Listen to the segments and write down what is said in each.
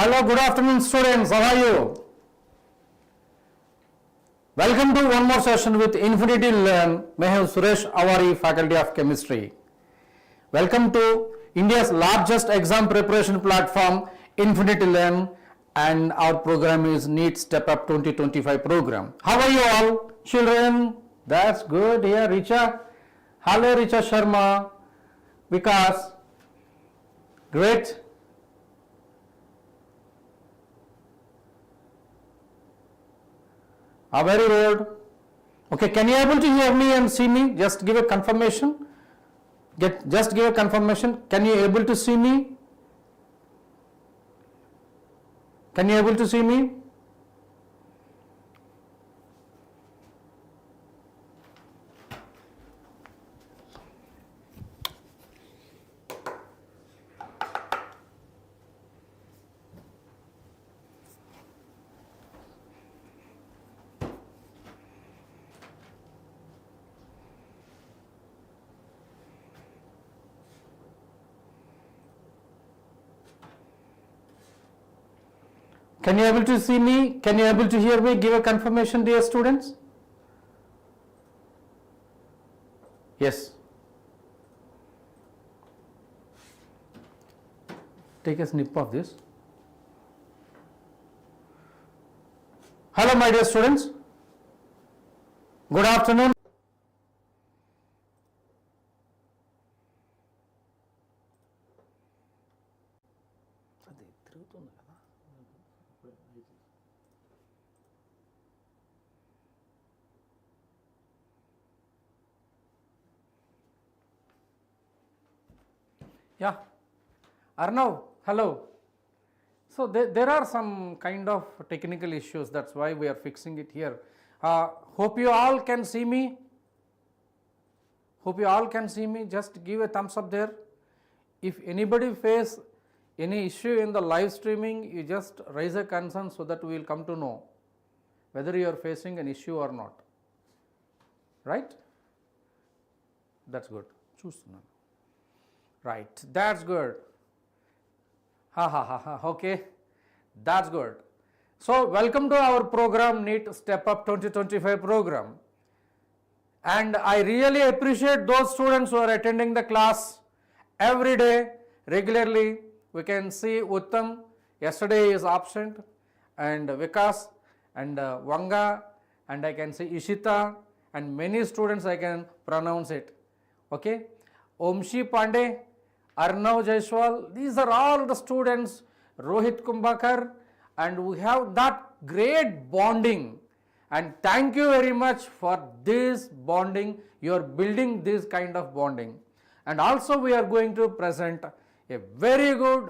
Hello, good afternoon students, how are you? Welcome to one more session with Infinity Learn. May have Suresh Avari, Faculty of Chemistry. Welcome to India's largest exam preparation platform, Infinity Learn, and our program is NEET STEP UP 2025 program. How are you all, children? That's good. Here, Richa. Hello, Richa Sharma. Vikas. Great. Very good. Okay, can you able to hear me and see me? Just give a confirmation. Just give a confirmation. Can you able to see me? Can you able to see me? Can you able to see me? Can you able to hear me? Give a confirmation, dear students. Yes. Take a snip of this. Hello, my dear students. Good afternoon. Yeah, Arnav, hello. So there are some kind of technical issues, that's why we are fixing it here. Hope you all can see me. Hope you all can see me. Just give a thumbs up there. If anybody face any issue in the live streaming, you just raise a concern so that we will come to know whether you are facing an issue or not. Right? That's good. Choose. Right, that's good. Okay, that's good. So, welcome to our program, NEET STEP UP 2025 program. And I really appreciate those students who are attending the class every day, regularly. We can see Uttam, yesterday is absent, and Vikas, and Vanga, and I can see Ishita, and many students I can pronounce it. Okay, Omshi Pandey, Arnav Jaiswal, these are all the students, Rohit Kumbhakar, and we have that great bonding, and thank you very much for this bonding. You are building this kind of bonding, and also we are going to present a very good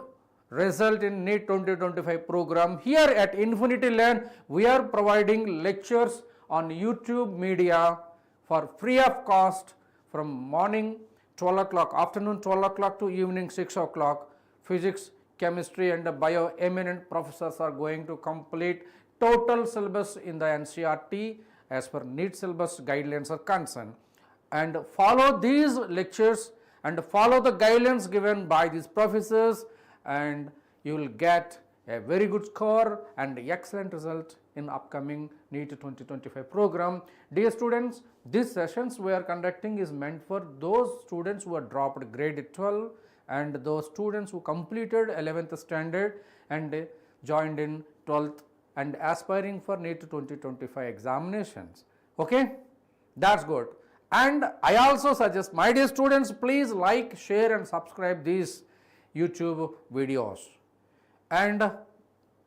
result in NEET 2025 program. Here at Infinity Learn, we are providing lectures on YouTube media for free of cost from morning 12 o'clock, afternoon 12 o'clock to evening 6 o'clock. Physics, chemistry and bio eminent professors are going to complete total syllabus in the NCERT as per NEET syllabus guidelines are concerned. And follow these lectures and follow the guidelines given by these professors, and you will get a very good score and excellent result in upcoming NEET 2025 program. Dear students, these sessions we are conducting is meant for those students who are dropped grade 12 and those students who completed 11th standard and joined in 12th and aspiring for NEET 2025 examinations. Okay, that's good. And I also suggest, my dear students, please like, share and subscribe these YouTube videos. And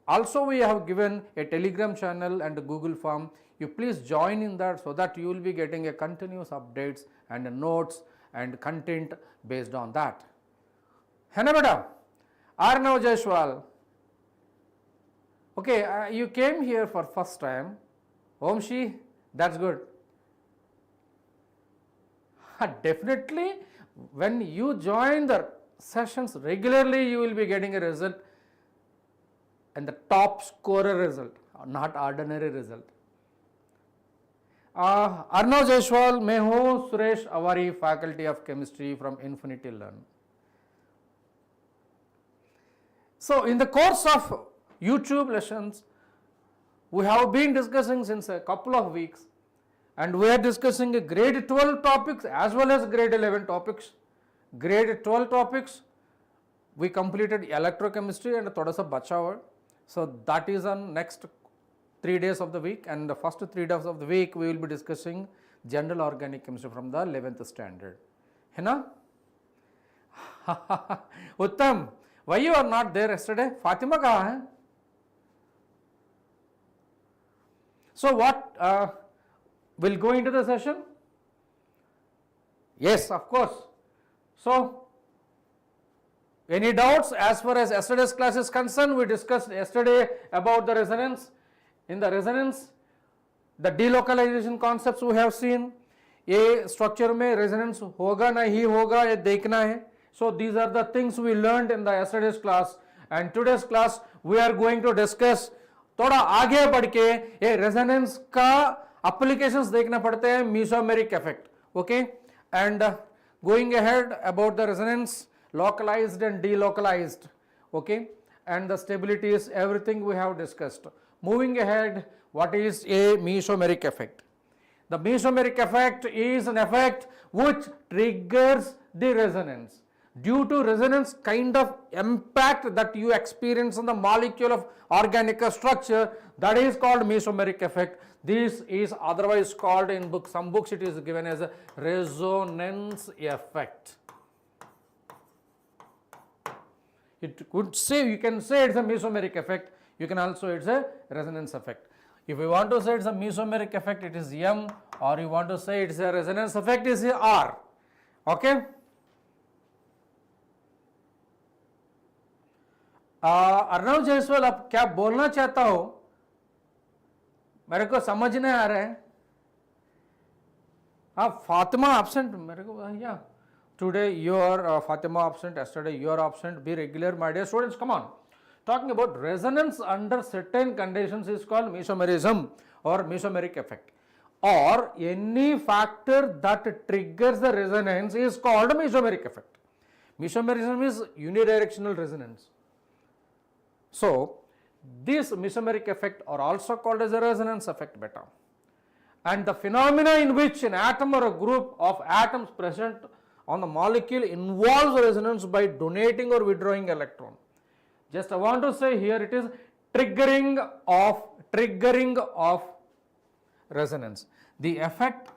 also we have given a Telegram channel and a Google form. You please join in that so that you will be getting a continuous updates and notes and content based on that. Hana madam, Arnav Jaiswal. Okay, you came here for first time. Omshi, that's good. Definitely, when you join the sessions regularly, you will be getting a result and the top scorer result, not ordinary result. Arnav Jaiswal, मैं हूँ Suresh Avari, Faculty of Chemistry from Infinity Learn. So, in the course of YouTube lessons. We have been discussing since a couple of weeks, and we are discussing grade 12 topics as well as grade 11 topics. Grade 12 topics, we completed electrochemistry and thoda sa bacha hua. So that is on next 3 days of the week, and the first 3 days of the week we will be discussing general organic chemistry from the 11th standard. है ना? Uttam, why you are not there yesterday? Fatima kahan hai? So what will go into the session? Yes, of course. So any doubts as far as yesterday's class is concerned? We discussed yesterday about the resonance. In the resonance, the delocalization concepts we have seen. ये structure में resonance होगा ना ही होगा ये देखना है. So these are the things we learned in the yesterday's class, and today's class we are going to discuss. थोड़ा आगे बढ़ के ये resonance का applications देखना पड़ते हैं, mesomeric effect, okay, and going ahead about the resonance, localized and delocalized, okay, and the stabilities, everything we have discussed. Moving ahead, what is a mesomeric effect? The mesomeric effect is an effect which triggers the resonance. Due to resonance kind of impact that you experience on the molecule of organic structure, that is called mesomeric effect. This is otherwise called in some books it is given as a resonance effect. It could say, you can say it's a mesomeric effect, you can also it's a resonance effect. If you want to say it's a mesomeric effect, it is M, or you want to say it's a resonance effect, it is R. Okay? Arnav Jaiswal, आप क्या बोलना चाहता हो? मेरे को समझ नहीं आ रहा है. फातिमा absent, मेरे को, yeah. Today you are Fatima absent, yesterday you are absent. Be regular, my dear students. Come on. Talking about resonance under certain conditions is called mesomerism or mesomeric effect. Or any factor that triggers the resonance is called mesomeric effect. Mesomerism is unidirectional resonance. So this mesomeric effect are also called as a resonance effect beta. And the phenomena in which an atom or a group of atoms present on the molecule involves resonance by donating or withdrawing electron. Just I want to say here it is triggering of resonance. The effect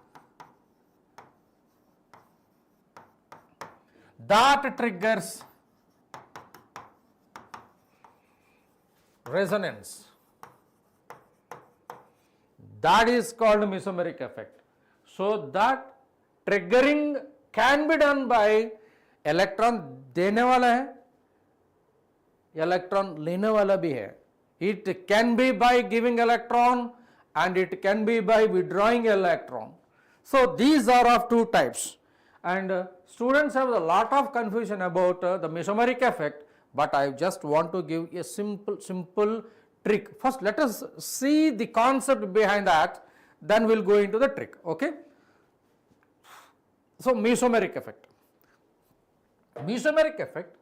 that triggers resonance, that is called mesomeric effect. So that triggering can be done by electron देने वाला है, electron लेने वाला भी है. It can be by giving electron and it can be by withdrawing electron. So these are of two types, and students have a lot of confusion about the mesomeric effect, but I just want to give a simple trick. First let us see the concept behind that, then we will go into the trick, okay. So mesomeric effect. Mesomeric effect,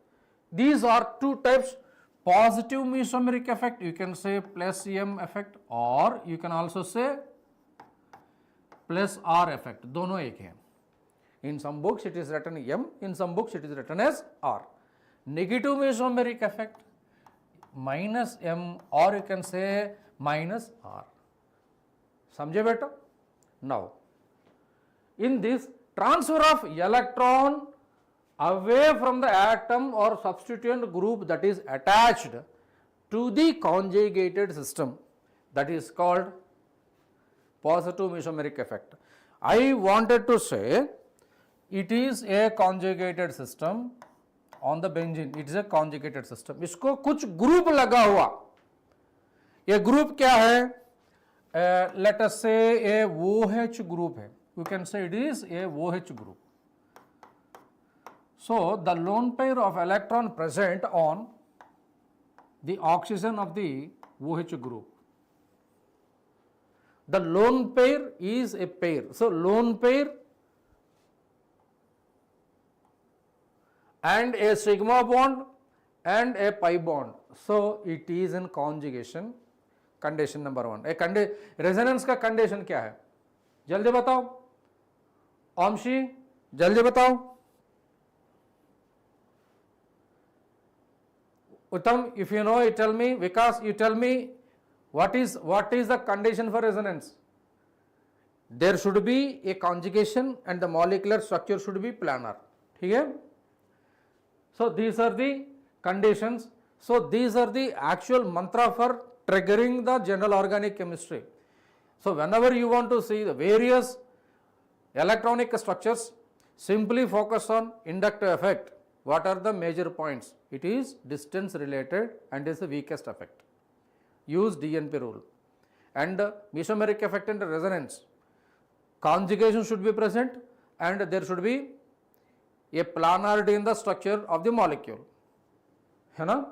these are two types. Positive mesomeric effect, you can say plus M effect, or you can also say plus R effect. दोनों एक हैं. In some books it is written M, in some books it is written as R. Negative mesomeric effect, minus M, or you can say minus R. समझे बेटा? Now, in this transfer of electron away from the atom or substituent group that is attached to the conjugated system, that is called positive mesomeric effect. I wanted to say it is a conjugated system on the benzene, it is a conjugated system. इसको कुछ group लगा हुआ, ये group क्या है? Let us say a OH group है. You can say it is a OH group. So the lone pair of electron present on the oxygen of the OH group. The lone pair is a pair. So lone pair and a sigma bond and a pi bond. So it is in conjugation. Condition number 1. एक resonance का condition क्या है, जल्दी बताओ ओमशी, जल्दी बताओ. Uttam, if you know, you tell me. Vikas, you tell me what is the condition for resonance. There should be a conjugation and the molecular structure should be planar. ठीक है? So these are the conditions. So these are the actual mantra for triggering the general organic chemistry. So whenever you want to see the various electronic structures, simply focus on inductive effect. What are the major points? It is distance related and is the weakest effect. Use DNP rule. And mesomeric effect and resonance. Conjugation should be present and there should be a planarity in the structure of the molecule. है ना?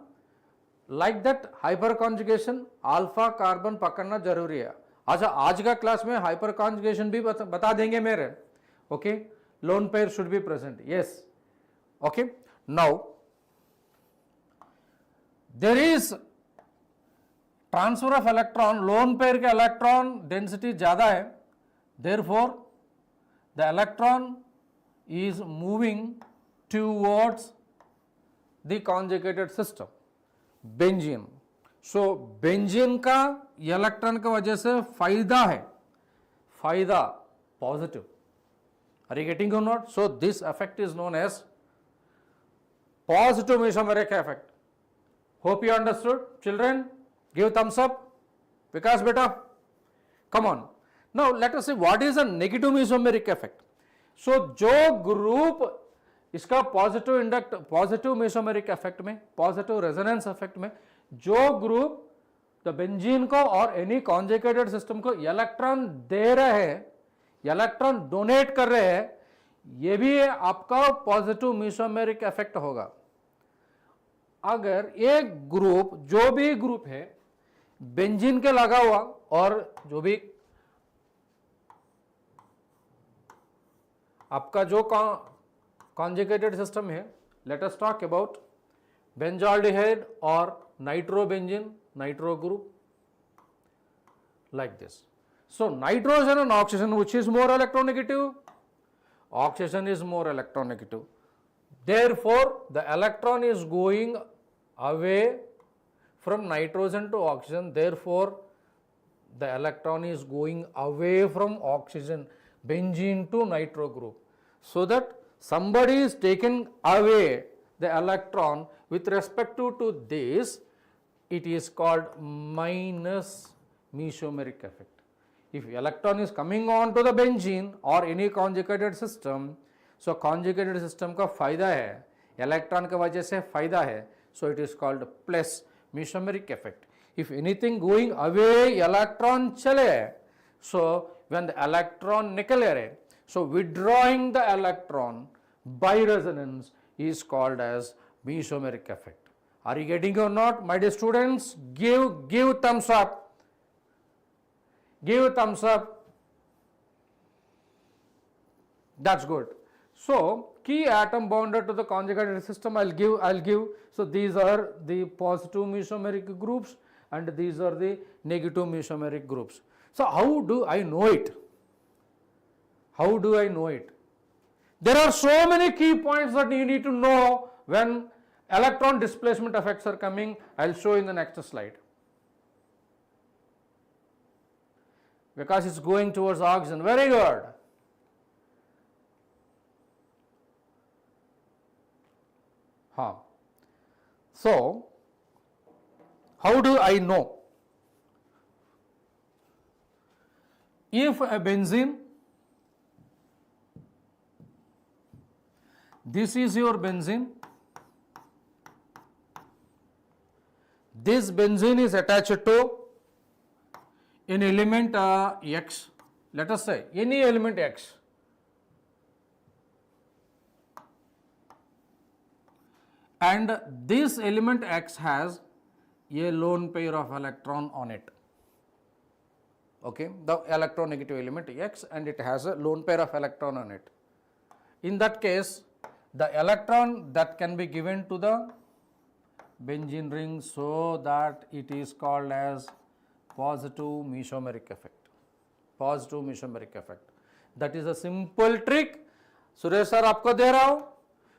Like that hyperconjugation, alpha carbon पकड़ना जरूरी है. अच्छा, आज का class में hyperconjugation भी बता देंगे मेरे. Okay, lone pair should be present. Yes. Okay. Now there is transfer of electron. Lone pair के electron density ज़्यादा है. Therefore, the electron is moving towards the conjugated system. Benzene. So benzene का electron की वजह से फायदा है, फायदा positive. Are you getting or not? So this effect is known as positive mesomeric effect. Hope you understood children. Give thumbs up. Vikas बेटा, come on. Now let us see what is a negative mesomeric effect. So जो group इसका positive mesomeric effect में, positive resonance effect में जो group the benzene को और any conjugated system को electron दे रहे हैं, इलेक्ट्रॉन डोनेट कर रहे हैं, ये भी आपका पॉजिटिव मेसोमेरिक इफेक्ट होगा. अगर एक ग्रुप, जो भी ग्रुप है बेंजीन के लगा हुआ और जो भी आपका जो conjugated system है, let us talk about benzaldehyde or nitrobenzene, nitro group, like this. So nitrogen and oxygen, which is more electronegative? Oxygen is more electronegative. Therefore, the electron is going away from nitrogen to oxygen. Therefore, the electron is going away from oxygen, benzene to nitro group. So that somebody is taken away the electron with respect to this, it is called minus mesomeric effect. If electron is coming on to the benzene or any conjugated system, so conjugated system का फायदा है, electron के वजह से फायदा है, so it is called plus mesomeric effect. If anything going away, electron चले, so when the electron निकले रहे, so withdrawing the electron by resonance is called as mesomeric effect. Are you getting or not, my dear students? Give thumbs up. Give thumbs up. That's good. So key atom bonded to the conjugated system I'll give. So these are the positive mesomeric groups and these are the negative mesomeric groups. So how do I know it? How do I know it? There are so many key points that you need to know when electron displacement effects are coming. I'll show in the next slide. Because it's going towards oxygen. Very good. So, how do I know? If a benzene, this is your benzene, this benzene is attached to an element X, let us say any element X, and this element X has a lone pair of electron on it. Okay, the electronegative element X, and it has a lone pair of electron on it. In that case, the electron that can be given to the benzene ring so that it is called as positive mesomeric effect. Positive mesomeric effect. That is a simple trick. Suresh sir आपको दे रहा हूं.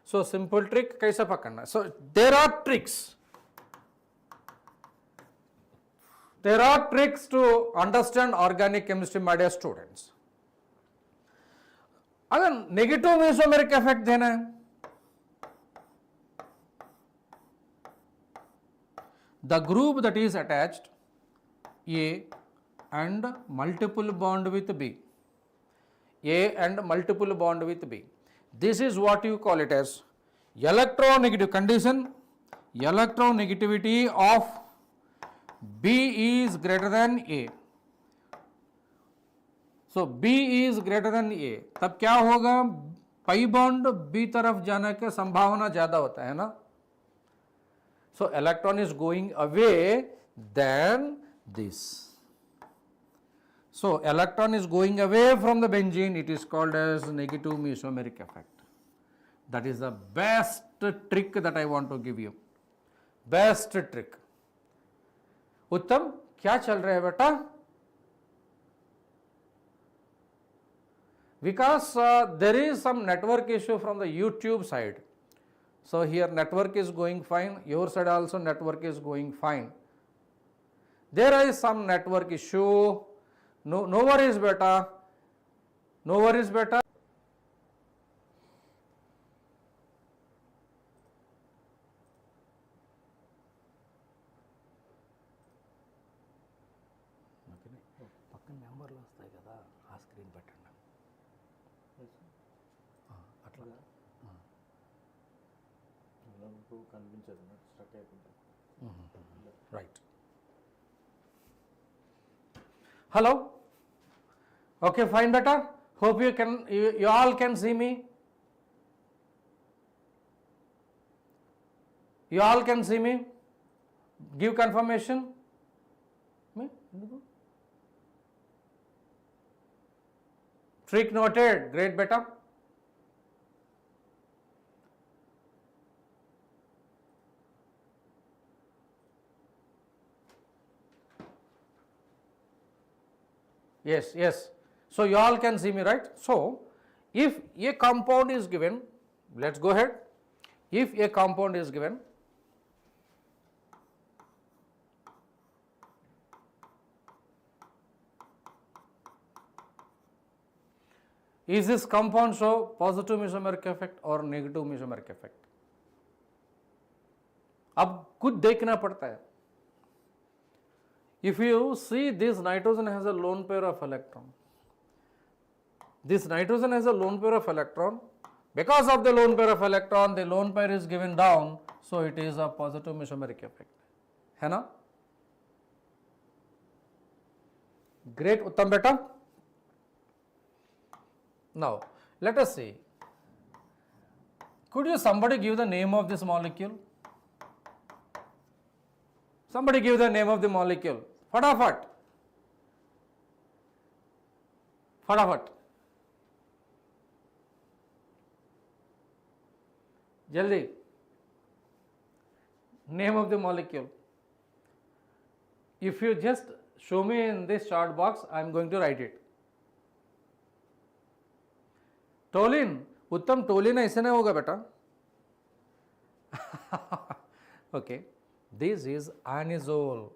So simple trick कैसे पकड़ना? So there are tricks. There are tricks to understand organic chemistry, my dear students. अगर negative mesomeric effect देना है, the group that is attached A and multiple bond with B, A and multiple bond with B, this is what you call it as electronegative condition. Electronegativity of B is greater than A. So B is greater than A, तब क्या होगा? Pi bond B तरफ जाने के संभावना ज्यादा होता है ना. So electron is going away than this. So electron is going away from the benzene. It is called as negative mesomeric effect. That is the best trick that I want to give you. Best trick. उत्तम क्या चल रहा है बेटा? Because there is some network issue from the YouTube side. So here network is going fine, your side also network is going fine. There is some network issue. No worries beta. No worries beta. పక్కన నెంబర్లు వస్తాయి కదా, ఆ screen పెట్టండి అట్లా కనిపించదు, struck అయిపోతుంది. Right. Hello. Okay, fine beta. Hope you all can see me. You all can see me. Give confirmation. Trick noted. Great beta. Yes. So you all can see me, right? So if a compound is given, let's go ahead. If a compound is given, is this compound show positive mesomeric effect or negative mesomeric effect? अब खुद देखना पड़ता है. If you see, this nitrogen has a lone pair of electron. This nitrogen has a lone pair of electron. Because of the lone pair of electron, the lone pair is given down, so it is a positive mesomeric effect. है ना? Great, Uttam beta. Now, let us see. Could you somebody give the name of this molecule? Somebody give the name of the molecule. फटाफट. जल्दी. Name of the molecule. If you just show me in this chart box, I am going to write it. Toluene. उत्तम, toluene ऐसे नहीं होगा बेटा. Okay. This is anisole.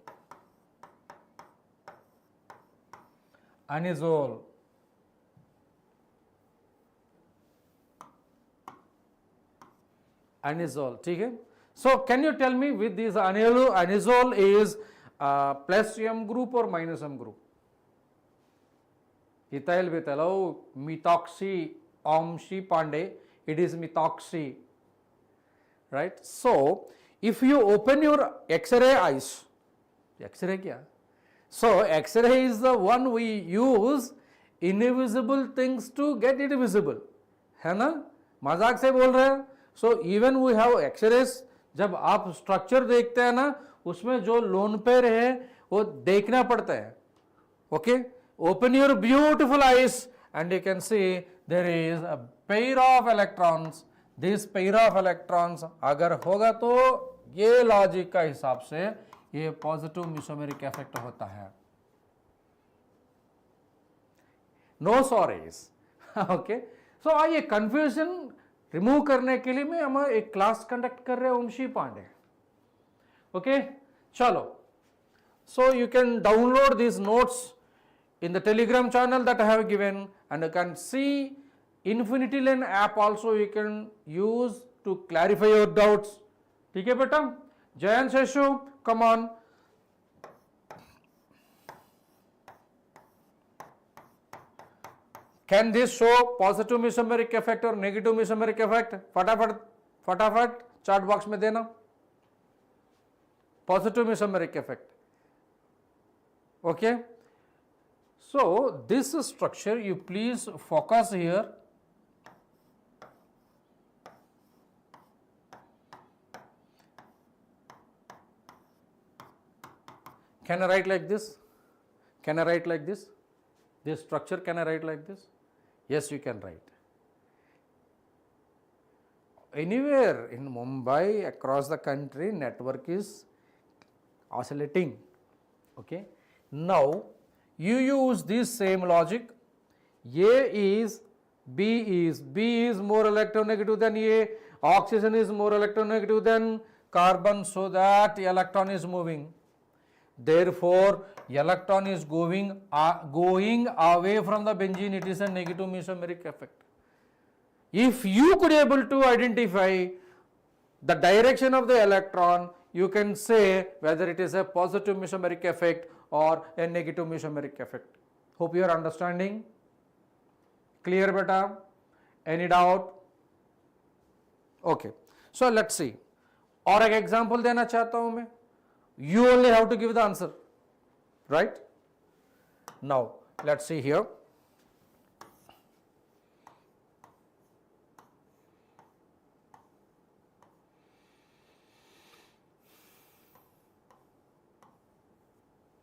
Anisole. Anisole, ठीक है? So can you tell me with this anisole is plus M group or minus M group? Ethyl methyl, oh, methoxy, omshi pande, it is methoxy, right? So if you open your X-ray eyes, X-ray क्या? So X-ray is the one we use invisible things to get it visible, है ना? मजाक से बोल रहे हैं. So even we have X-rays, जब आप structure देखते हैं ना, उसमें जो lone pair है वो देखना पड़ता है. Okay? Open your beautiful eyes and you can see there is a pair of electrons. This pair of electrons अगर होगा तो ये लॉजिक का हिसाब से ये पॉजिटिव मेसोमेरिक इफेक्ट होता है. No sorries. ओके, सो आइए कंफ्यूजन रिमूव करने के लिए मैं हम एक क्लास कंडक्ट कर रहे हैं वंशी पांडे. ओके, चलो. So you can download these notes in the Telegram channel that I have given, and you can see Infinity Line app also you can use to clarify your doubts. ठीक है बेटा? Jayan Sheshu, come on. Can this show positive mesomeric effect or negative mesomeric effect? फटाफट chart box में देना. Positive mesomeric effect. Okay, so this structure you please focus here. Can I write like this? Can I write like this? This structure can I write like this? Yes, you can write. Anywhere in Mumbai, across the country, network is oscillating. Okay. Now, you use this same logic. A is, B is more electronegative than A, oxygen is more electronegative than carbon, so that electron is moving. Therefore, electron is going away from the benzene, it is a negative mesomeric effect. If you could able to identify the direction of the electron, you can say whether it is a positive mesomeric effect or a negative mesomeric effect. Hope you are understanding. Clear beta? Any doubt? Okay. So let's see. और एक example देना चाहता हूं मैं. You only have to give the answer, right? Now let's see here.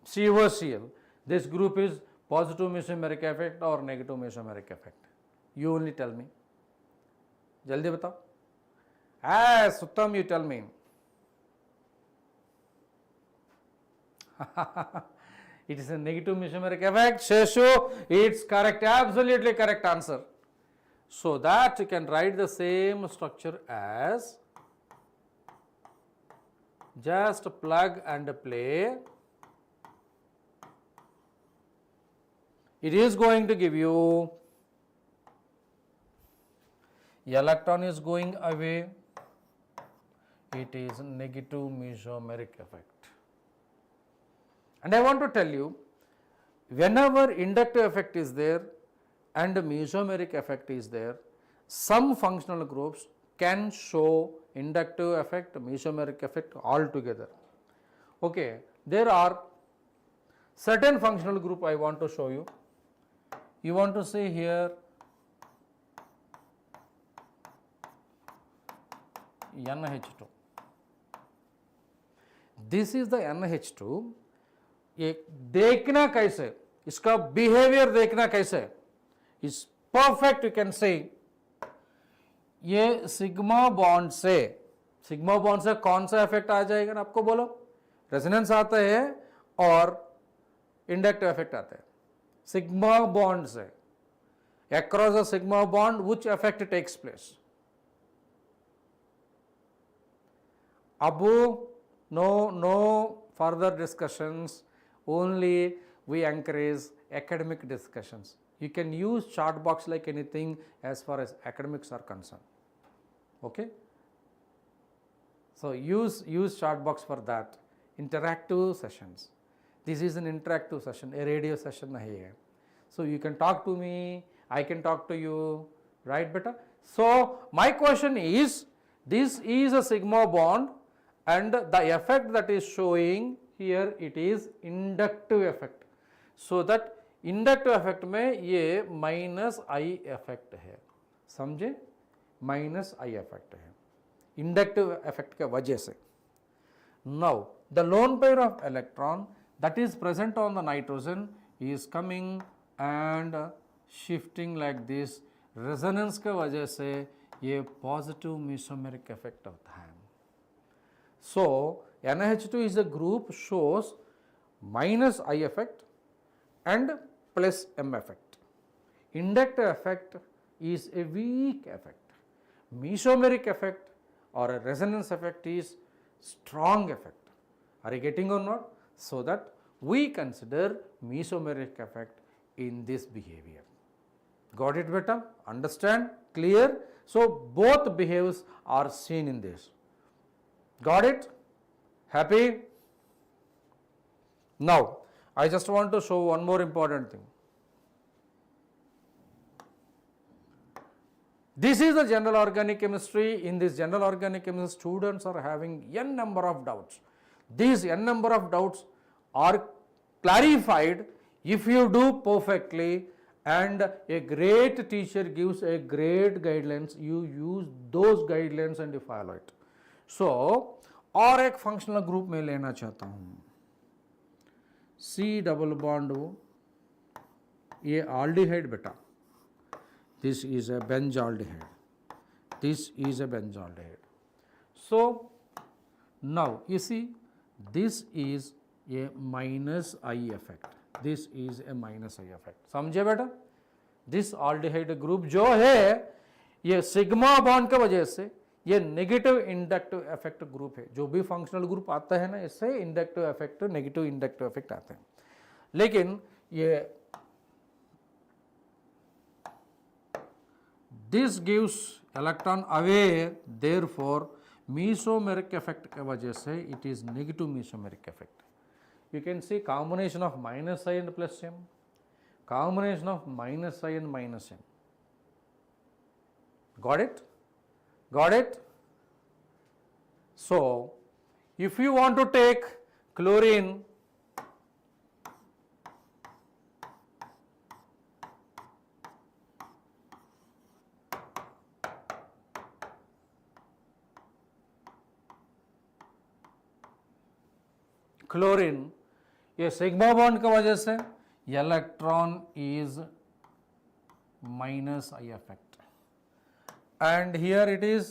COCl, this group is positive mesomeric effect or negative mesomeric effect. You only tell me. जल्दी बताओ. As Uttam, you tell me. It is a negative mesomeric effect. Sheshu, it's correct, absolutely correct answer. So that you can write the same structure as, just plug and play. It is going to give you, electron is going away, it is negative mesomeric effect. And I want to tell you, whenever inductive effect is there and mesomeric effect is there, some functional groups can show inductive effect, mesomeric effect all together. Okay, there are certain functional group I want to show you. You want to see here NH2. This is the NH2. ये देखना कैसे, इसका behaviour देखना कैसे, इस perfect you can say, ये sigma bond से कौन सा इफेक्ट आ जाएगा ना, आपको बोलो. रेजोनेंस आता है और इंडक्टिव इफेक्ट आता है. सिग्मा बॉन्ड से across the sigma bond, which effect takes place? Abu, no further discussions, only we encourage academic discussions. You can use chart box like anything as far as academics are concerned. Okay? So use chart box for that. Interactive sessions. This is an interactive session, a radio session nahi hai. So you can talk to me, I can talk to you, right beta? So my question is, this is a sigma bond and the effect that is showing here, it is inductive effect. So that inductive effect में ये minus I effect है, समझे? Minus I effect है, inductive effect के वजह से. Now the lone pair of electron that is present on the nitrogen is coming and shifting like this. Resonance के वजह से ये positive mesomeric effect होता है. So NH2 is a group shows minus I effect and plus M effect. Inductive effect is a weak effect. Mesomeric effect or a resonance effect is strong effect. Are you getting or not? So that we consider mesomeric effect in this behavior. Got it beta? Understand? Clear? So both behaviors are seen in this. Got it? Happy? Now I just want to show one more important thing. This is the general organic chemistry. In this general organic chemistry, students are having n number of doubts. These n number of doubts are clarified if you do perfectly, and a great teacher gives a great guidelines. You use those guidelines and you follow it. So और एक functional group में लेना चाहता हूँ, C double bond हो, ये aldehyde बेटा, this is a benzaldehyde, this is a benzaldehyde. So now you see this is a minus I effect, this is a minus I effect. समझे बेटा? This aldehyde group जो है ये sigma bond की वजह से ये नेगेटिव इंडक्टिव इफेक्ट ग्रुप है. जो भी फंक्शनल ग्रुप आता है ना, इससे inductive effect, negative inductive effect आते हैं. लेकिन ये this gives electron away, therefore mesomeric effect की वजह से it is negative mesomeric effect. You can see combination of minus I and plus M, combination of minus I and minus M. Got it? Got it? So if you want to take chlorine, ये sigma bond की वजह से electron is minus I effect, and here it is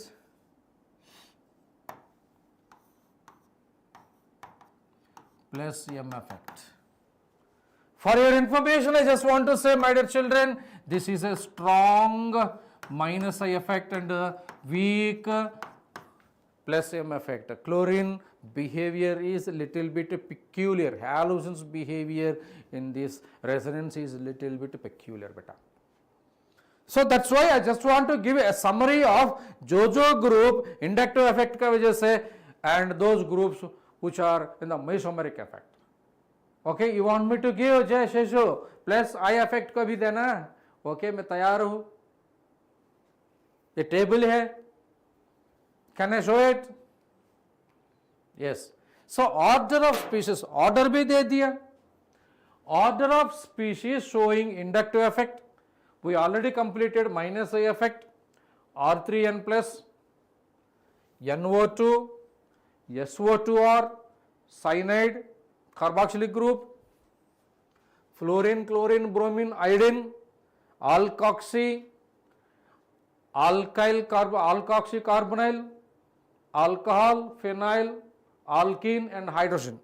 plus M effect. For your information, I just want to say, my dear children, this is a strong minus I effect and weak plus M effect. Chlorine behavior is little bit peculiar. Halogens behavior in this resonance is little bit peculiar, beta. So that's why I just want to give a summary of जो group inductive effect का वजह से and those groups which are in the mesomeric effect. Okay, you want me to give जय शेषु plus I effect को भी देना? Okay, मैं तैयार हूँ. ये table है. Can I show it? Yes. So order of species, order भी दे दिया. Order of species showing inductive effect. We already completed minus I effect, R3N plus, NO2, SO2R, cyanide, carboxylic group, fluorine, chlorine, bromine, iodine, alkoxy, alkoxy carbonyl, alcohol, phenyl, alkene and hydrogen.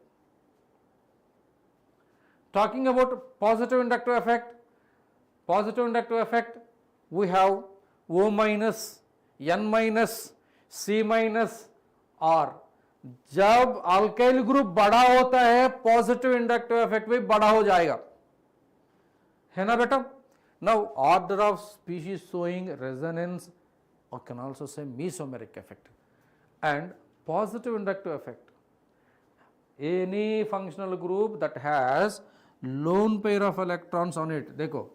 Talking about positive inductive effect, we have O minus, N minus, C minus, R. जब alkyl group बड़ा होता है, positive inductive effect भी बड़ा हो जाएगा, है ना बेटा? Now order of species showing resonance, or can also say mesomeric effect and positive inductive effect. Any functional group that has lone pair of electrons on it, देखो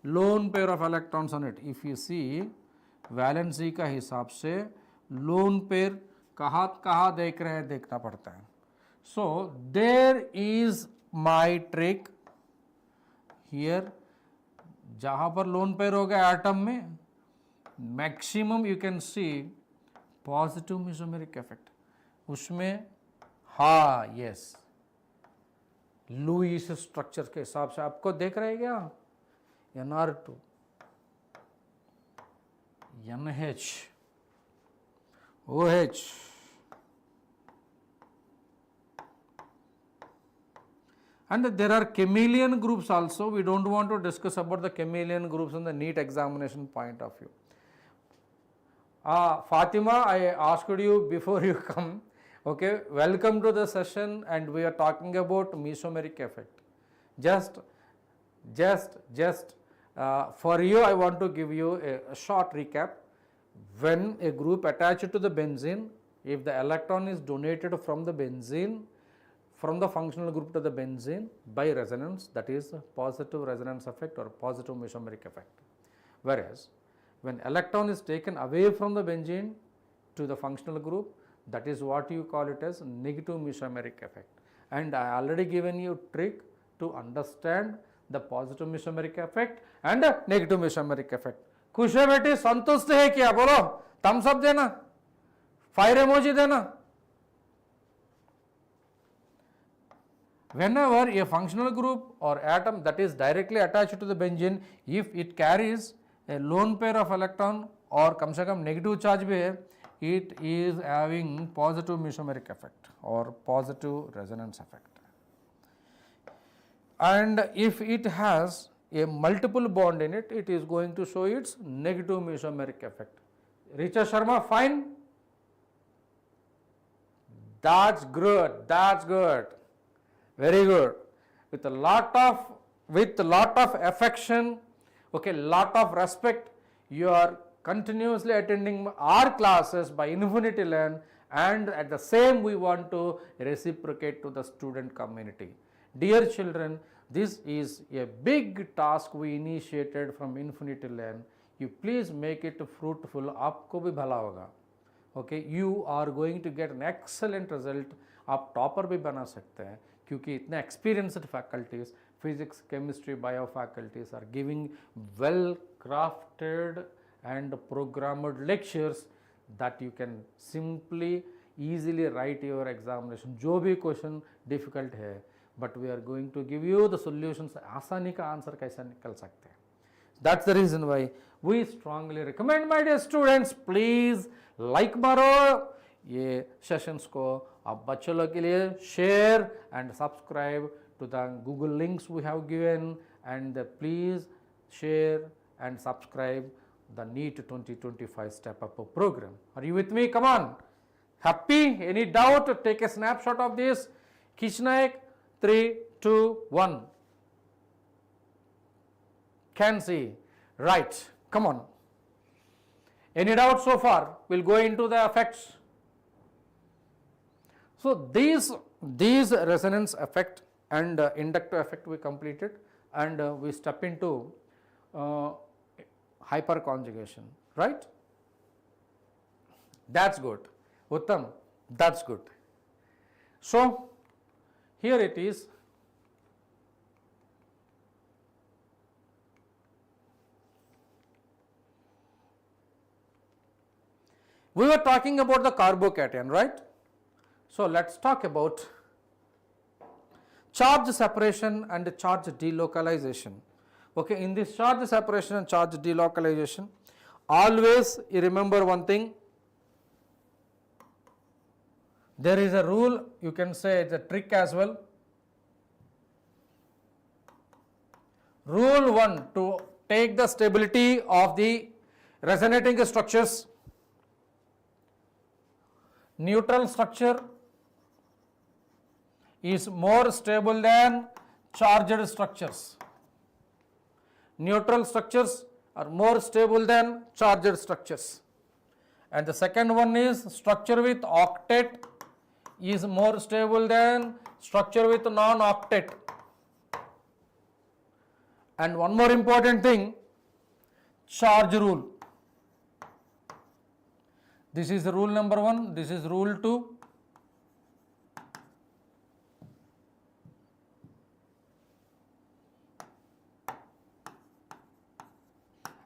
lone pair of electrons on it, if you see valency का हिसाब से lone pair कहाँ देख रहे हैं, देखना पड़ता है. So there is my trick here. जहाँ पर lone pair हो गया एटम में, maximum you can C positive mesomeric effect उसमें. हाँ यस, लुईस स्ट्रक्चर के हिसाब से आपको देख रहे क्या, NR2, NH, OH, And there are chameleon groups also. We don't want to discuss about the chameleon groups in the NEET examination point of view. Fatima, I asked you before you come, okay, welcome to the session, and we are talking about mesomeric effect. Just for you, I want to give you a short recap. When a group attached to the benzene, if the electron is donated from the benzene, from the functional group to the benzene by resonance, that is positive resonance effect or positive mesomeric effect. Whereas, when electron is taken away from the benzene to the functional group, that is what you call it as negative mesomeric effect. And I already given you trick to understand the positive mesomeric effect and negative mesomeric effect. खुश है बेटी, संतुष्ट है क्या? बोलो, Thums up देना, fire emoji देना. Whenever a functional group or atom that is directly attached to the benzene, if it carries a lone pair of electron और कम से कम negative charge भी है, it is having positive mesomeric effect or positive resonance effect. And if it has a multiple bond in it, it is going to show its negative mesomeric effect. Richa Sharma, fine? That's good, that's good. Very good. With a lot of affection, okay, lot of respect, you are continuously attending our classes by Infinity Learn, and at the same we want to reciprocate to the student community. Dear children, this is a big task we initiated from Infinity Learn. You please make it fruitful. आपको भी भला होगा. Okay, you are going to get an excellent result. आप topper भी बना सकते हैं क्योंकि इतने experienced faculties, physics, chemistry, bio faculties are giving well crafted and programmed lectures that you can simply easily write your examination. जो भी question difficult है, but we are going to give you the solutions. आसानी का answer कैसे निकल सकते हैं. That's the reason why we strongly recommend, my dear students, please like मारो ये sessions को, आप बच्चों लोग के लिए share and subscribe to the Google links we have given, and please share and subscribe the NEET 2025 Step Up program. Are you with me? Come on. Happy? Any doubt? Take a snapshot of this. खींचना एक. 3, 2, 1. Can see. Right. Come on. Any doubt so far? We'll go into the effects. So these resonance effect and inductive effect we completed, and we step into hyperconjugation, right? That's good. Uttam, that's good. So here it is. We were talking about the carbocation, right? So let's talk about charge separation and charge delocalization. Okay, in this charge separation and charge delocalization, always you remember one thing. There is a rule, you can say it's a trick as well. Rule 1, to take the stability of the resonating structures. Neutral structure is more stable than charged structures. Neutral structures are more stable than charged structures. And the second one is structure with octet is more stable than structure with non-octet. And one more important thing, charge rule. This is rule number 1, this is rule 2.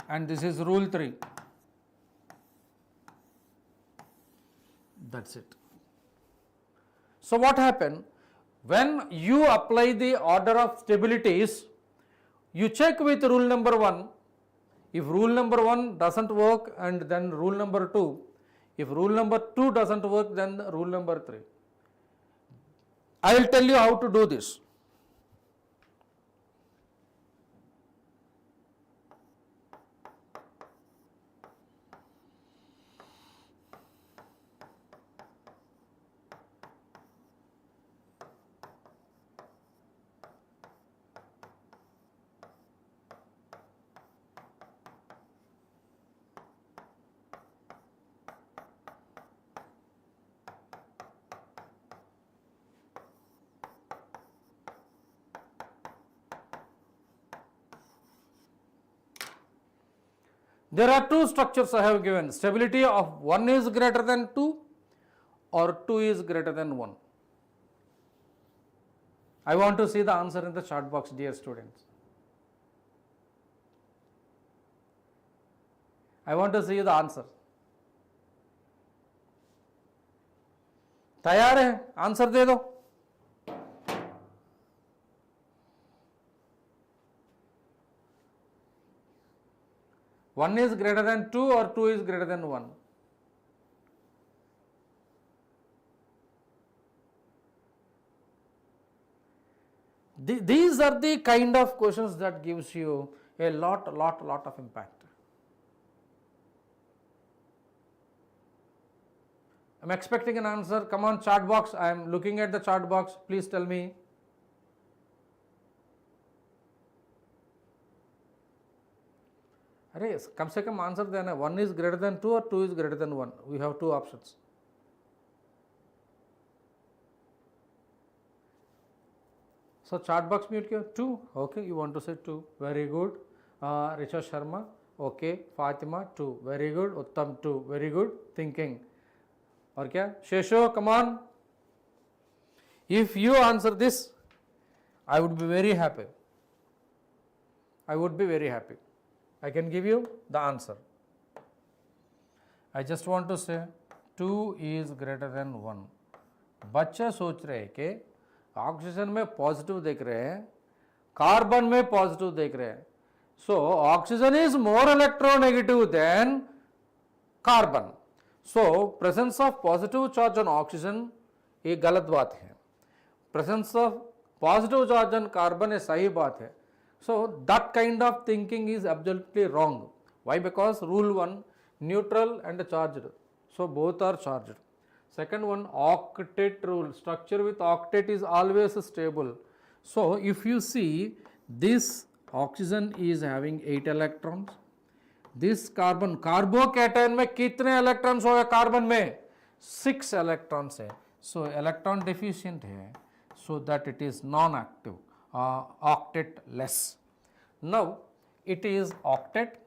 And this is rule 3. That's it. So what happened? When you apply the order of stabilities, you check with rule number 1. If rule number 1 doesn't work, and then rule number 2. If rule number 2 doesn't work, then rule number 3. I will tell you how to do this. There are two structures I have given. Stability of 1 is greater than 2 or 2 is greater than 1. I want to see the answer in the chat box, dear students. I want to see the answer. तैयार है? Answer दे दो. One is greater than 2 or 2 is greater than 1. These are the kind of questions that gives you a lot of impact. I'm expecting an answer. Come on, chat box. I am looking at the chat box. Please tell me. अरे कम से कम answer देना. 1 is greater than 2 or 2 is greater than 1. We have two options. So chat box mute किया. 2. Okay, you want to say 2. Very good. Richa Sharma. Okay. Fatima 2. Very good. Uttam 2. Very good. Thinking. और क्या? शेषो, come on. If you answer this, I would be very happy. I would be very happy. I can give you the answer. I just want to say 2 is greater than 1. बच्चे सोच रहे हैं कि oxygen में positive देख रहे हैं, carbon में पॉजिटिव देख रहे हैं. So oxygen is more electronegative than carbon. So presence of positive charge on oxygen ये गलत बात है. Presence of positive charge on carbon ये सही बात है. So that kind of thinking is absolutely wrong. Why? Because rule 1, neutral and charged. So both are charged. Second one, octet rule. Structure with octet is always stable. So if you see, this oxygen is having 8 electrons. This carbon, carbocation में कितने electrons हो गए? Carbon में 6 electrons है. सो electron deficient है, so that it is non active, octet less. Now it is octet,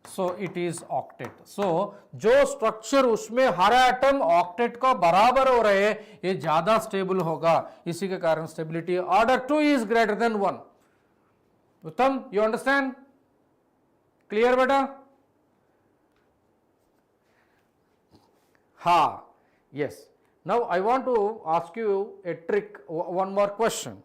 so it is octet. So जो structure उसमें हर atom octet का बराबर हो रहे हैं, ये ज्यादा स्टेबल होगा. इसी के कारण stability order 2 is greater than 1. उत्तम, यू अंडरस्टैंड? क्लियर बेटा? हाँ, yes. Now I want to ask you a trick, one more question.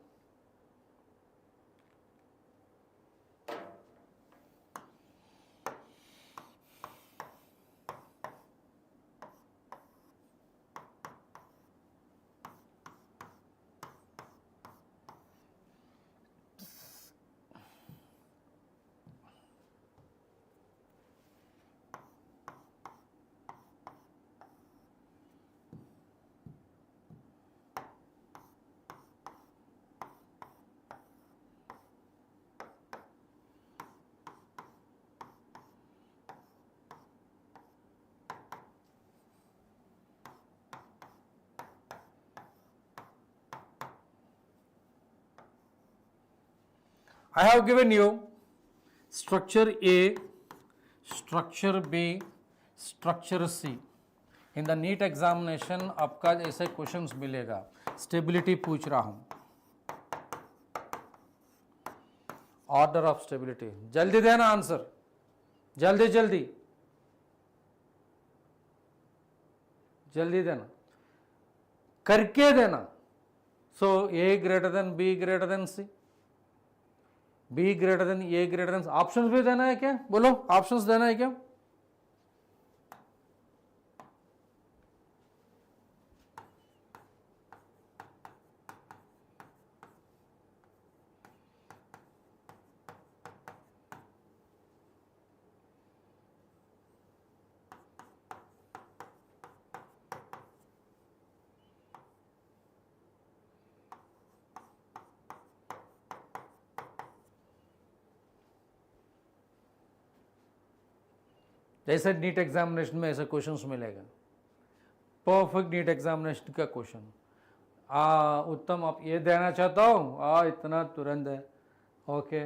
I have given you structure A, structure B, structure C. In the NEET examination आपका ऐसे questions मिलेगा. Stability पूछ रहा हूं, order of stability. जल्दी देना answer, जल्दी जल्दी जल्दी देना, करके देना. सो A greater than B greater than C, B greater than A greater than. Options भी देना है क्या? बोलो, ऑप्शंस देना है क्या? जैसे नीट एग्जामिनेशन में ऐसे क्वेश्चंस मिलेगा, परफेक्ट नीट एग्जामिनेशन का क्वेश्चन. उत्तम, आप ये देना चाहता हूँ, इतना तुरंत है. Okay,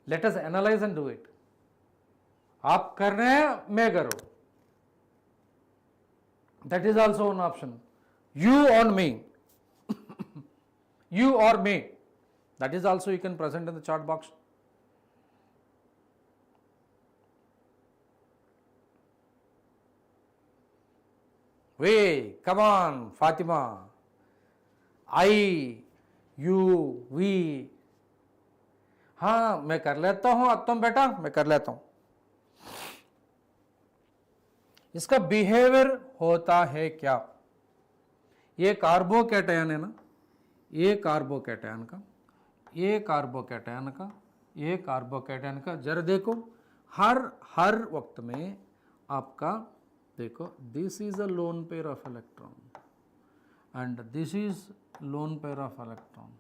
Let us analyze and do it. आप कर रहे हैं, मैं करो. That is also an option. You or me. You or me. That is also you can present in the chat box. We, come on, Fatima. I, you, we. हाँ मैं कर लेता हूँ, अब तुम बेटा मैं कर लेता हूँ. इसका बिहेवियर होता है क्या? ये कार्बोकैटायन है ना, ये कार्बोकैटायन का, ये कार्बोकैटायन का, ये कार्बोकैटायन का. जरा देखो हर वक्त में आपका देखो, this is a lone pair of electron and this is lone pair of electron.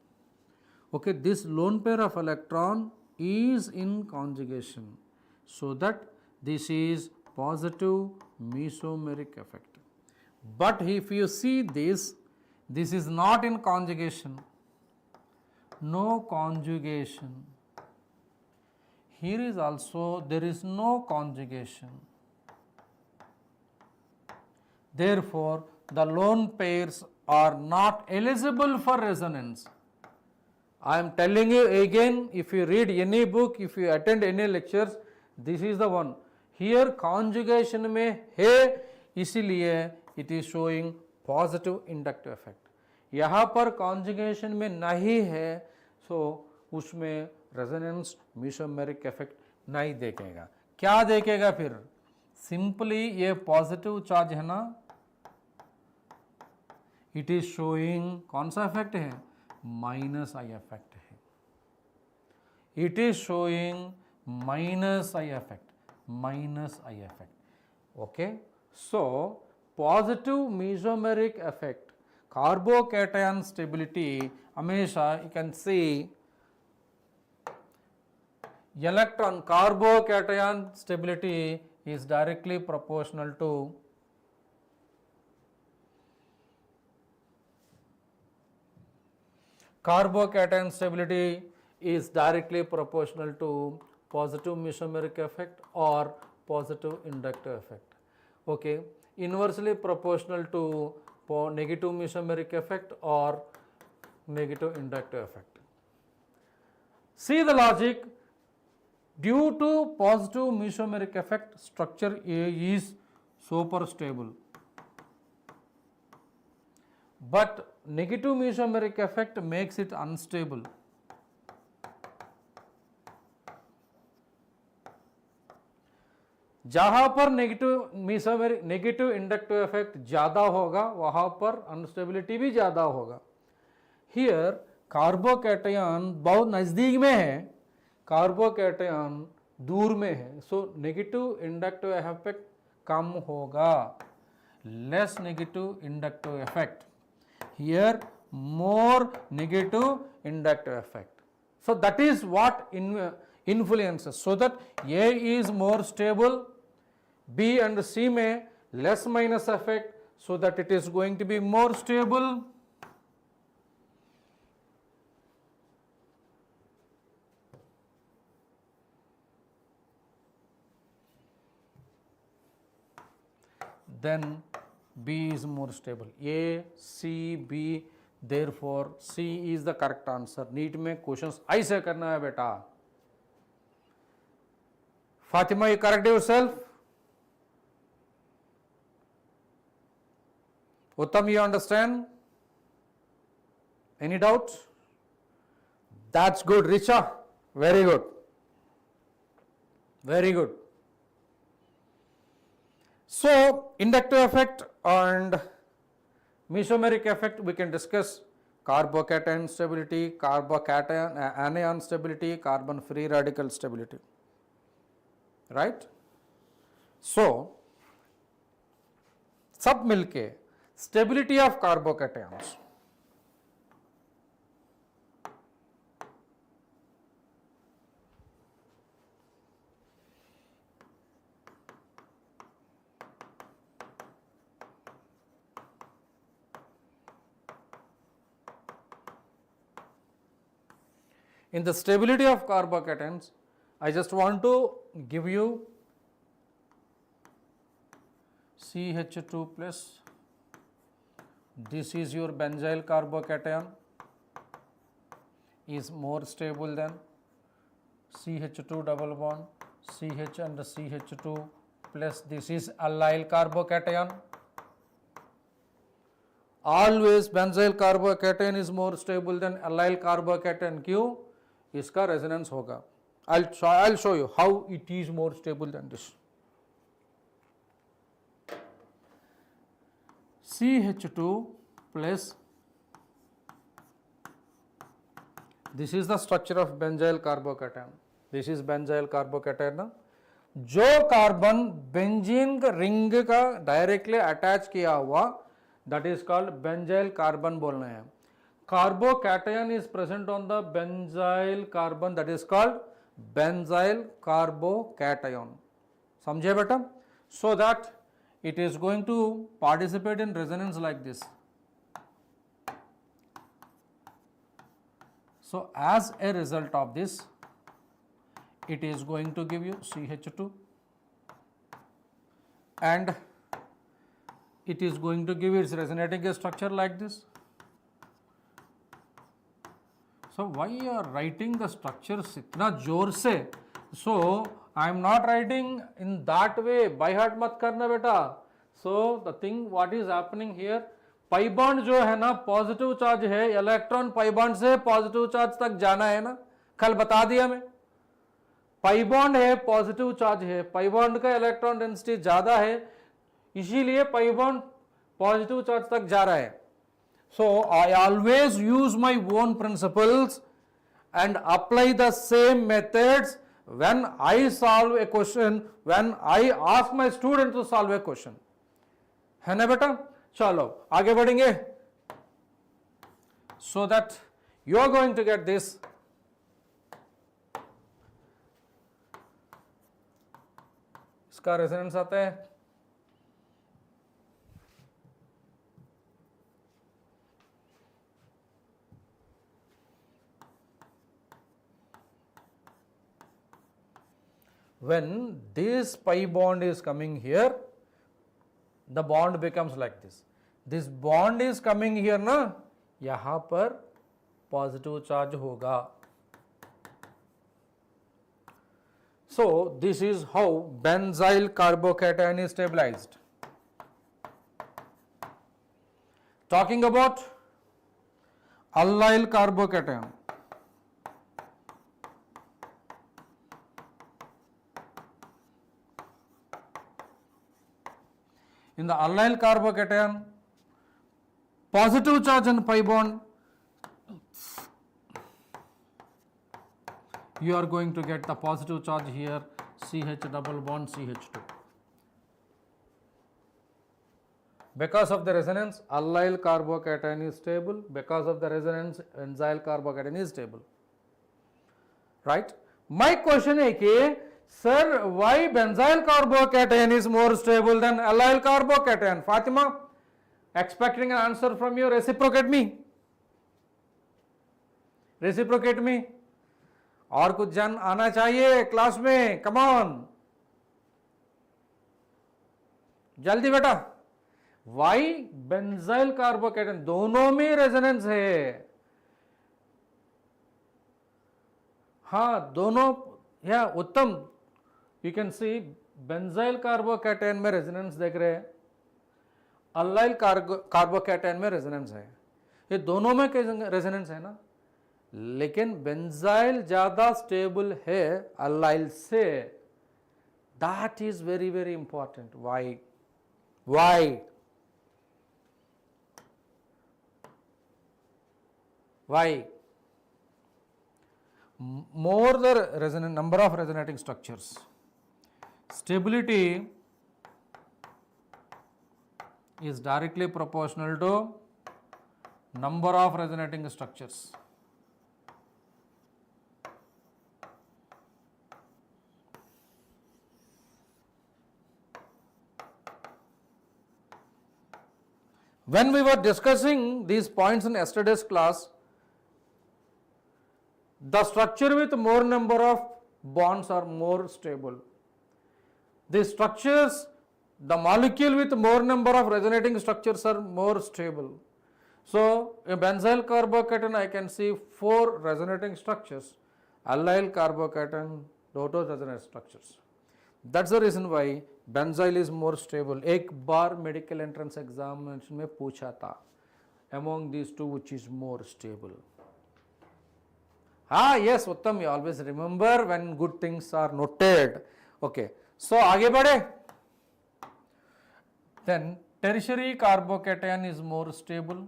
Okay, this lone pair of electron is in conjugation, so that this is positive mesomeric effect. But if you see this is not in conjugation, no conjugation. Here is also there is no conjugation. Therefore, the lone pairs are not eligible for resonance. I am telling you again, if you read any book, if you attend any lectures, this is the one. Here conjugation में है, इसीलिए it is showing positive inductive effect. यहाँ पर conjugation में नहीं है, so उसमें resonance mesomeric effect नहीं देखेगा. क्या देखेगा फिर? Simply ये positive charge है ना, it is showing कौन सा effect है? माइनस आई इफेक्ट है. It is showing minus I effect, minus I effect. Okay, so positive mesomeric effect, carbocation stability हमेशा you can see electron carbocation stability is directly proportional to carbocation stability is directly proportional to positive mesomeric effect or positive inductive effect. Okay, inversely proportional to negative mesomeric effect or negative inductive effect. See the logic. Due to positive mesomeric effect, structure A is super stable. But negative mesomeric effect makes it unstable. जहां पर negative inductive effect ज्यादा होगा वहां पर instability भी ज्यादा होगा. Here carbocation बहुत नजदीक में है, कार्बोकैटायन दूर में है, सो नेगेटिव इंडक्टिव इफेक्ट कम होगा, less negative inductive effect. Here more negative inductive effect. So that is what influences, so that A is more stable, B and C may less minus effect, so that it is going to be more stable. Then B is more stable. A, C, B, therefore C is the correct answer. NEET में questions ऐसे करना है बेटा. Fatima, you correct yourself. Uttam, you understand? Any doubts? That's good, Richa. Very good. Very good. So, inductive effect and mesomeric effect we can discuss. Carbocation stability, carbocation anion stability, carbon free radical stability, right? So, सब मिलके stability of carbocations. In the stability of carbocations, I just want to give you CH2 plus, this is your benzyl carbocation, is more stable than CH2 double bond, CH and CH2 plus, this is allyl carbocation. Always benzyl carbocation is more stable than allyl carbocation. क्यों? इसका resonance होगा. I'll show you how it is more stable than this. CH2 plus, this is the structure of benzyl carbocation. This is benzyl carbocation ना, जो carbon benzene का ring का directly attach किया हुआ, that is called benzyl carbon बोल रहे हैं. Carbocation is present on the benzyl carbon, that is called benzyl carbocation. समझे बेटा? So that it is going to participate in resonance like this. So as a result of this, it is going to give you CH2 and it is going to give its resonating structure like this. So why you are writing the structures इतना जोर से? So I am not writing in that way, by heart मत करना बेटा. So the thing what is happening here, pi bond जो है ना positive charge है, इलेक्ट्रॉन pi bond से पॉजिटिव चार्ज तक जाना है ना, कल बता दिया मैं. पाई बॉन्ड है, पॉजिटिव चार्ज है, पाई बॉन्ड का इलेक्ट्रॉन डेंसिटी ज्यादा है, इसीलिए पाई बॉन्ड पॉजिटिव चार्ज तक जा रहा है. So I always use my own principles and apply the same methods when I solve a question, when I ask my student to solve a question. है ना बेटा? चलो आगे बढ़ेंगे. So that you are going to get this. इसका resonance आता है when this pi bond is coming here, the bond becomes like this. This bond is coming here ना, यहाँ पर पॉजिटिव चार्ज होगा. So this is how benzyl carbocation is stabilized. Talking about allyl carbocation. In the allyl carbocation, positive charge on pi bond, you are going to get the positive charge here, CH double bond CH2. Because of the resonance, allyl carbocation is stable. Because of the resonance, benzyl carbocation is stable. Right? My question is कि sir, why benzyl carbocation is more stable than allyl carbocation? Fatima, expecting an answer from you. Reciprocate me. Reciprocate me. और कुछ जन आना चाहिए class में. Come on, जल्दी बेटा. Y benzyl कार्बोकेटन, दोनों में रेजोनेंस है. हाँ दोनों, या उत्तम, यू कैन सी बेंजाइल कार्बोकेटन में रेजोनेंस देख रहे हैं, अल्लाइल कार्बोकेटन में रेजोनेंस है. ये दोनों में रेजोनेंस है ना, लेकिन बेंजाइल ज्यादा स्टेबल है अल्लाइल से. That is very very important. Why? Why? Why? More the number of resonating structures, stability is directly proportional to number of resonating structures. When we were discussing these points in yesterday's class, the structure with more number of bonds are more stable. The structures, the molecule with more number of resonating structures are more stable. So, a benzyl carbocation I can see 4 resonating structures, allyl carbocation, total resonant structures. That's the reason why benzyl is more stable. एक बार medical entrance examination में पूछा था, among these two which is more stable. Yes, Uttam, you always remember when good things are noted. Okay, so आगे बढ़े. Then tertiary carbocation is more stable.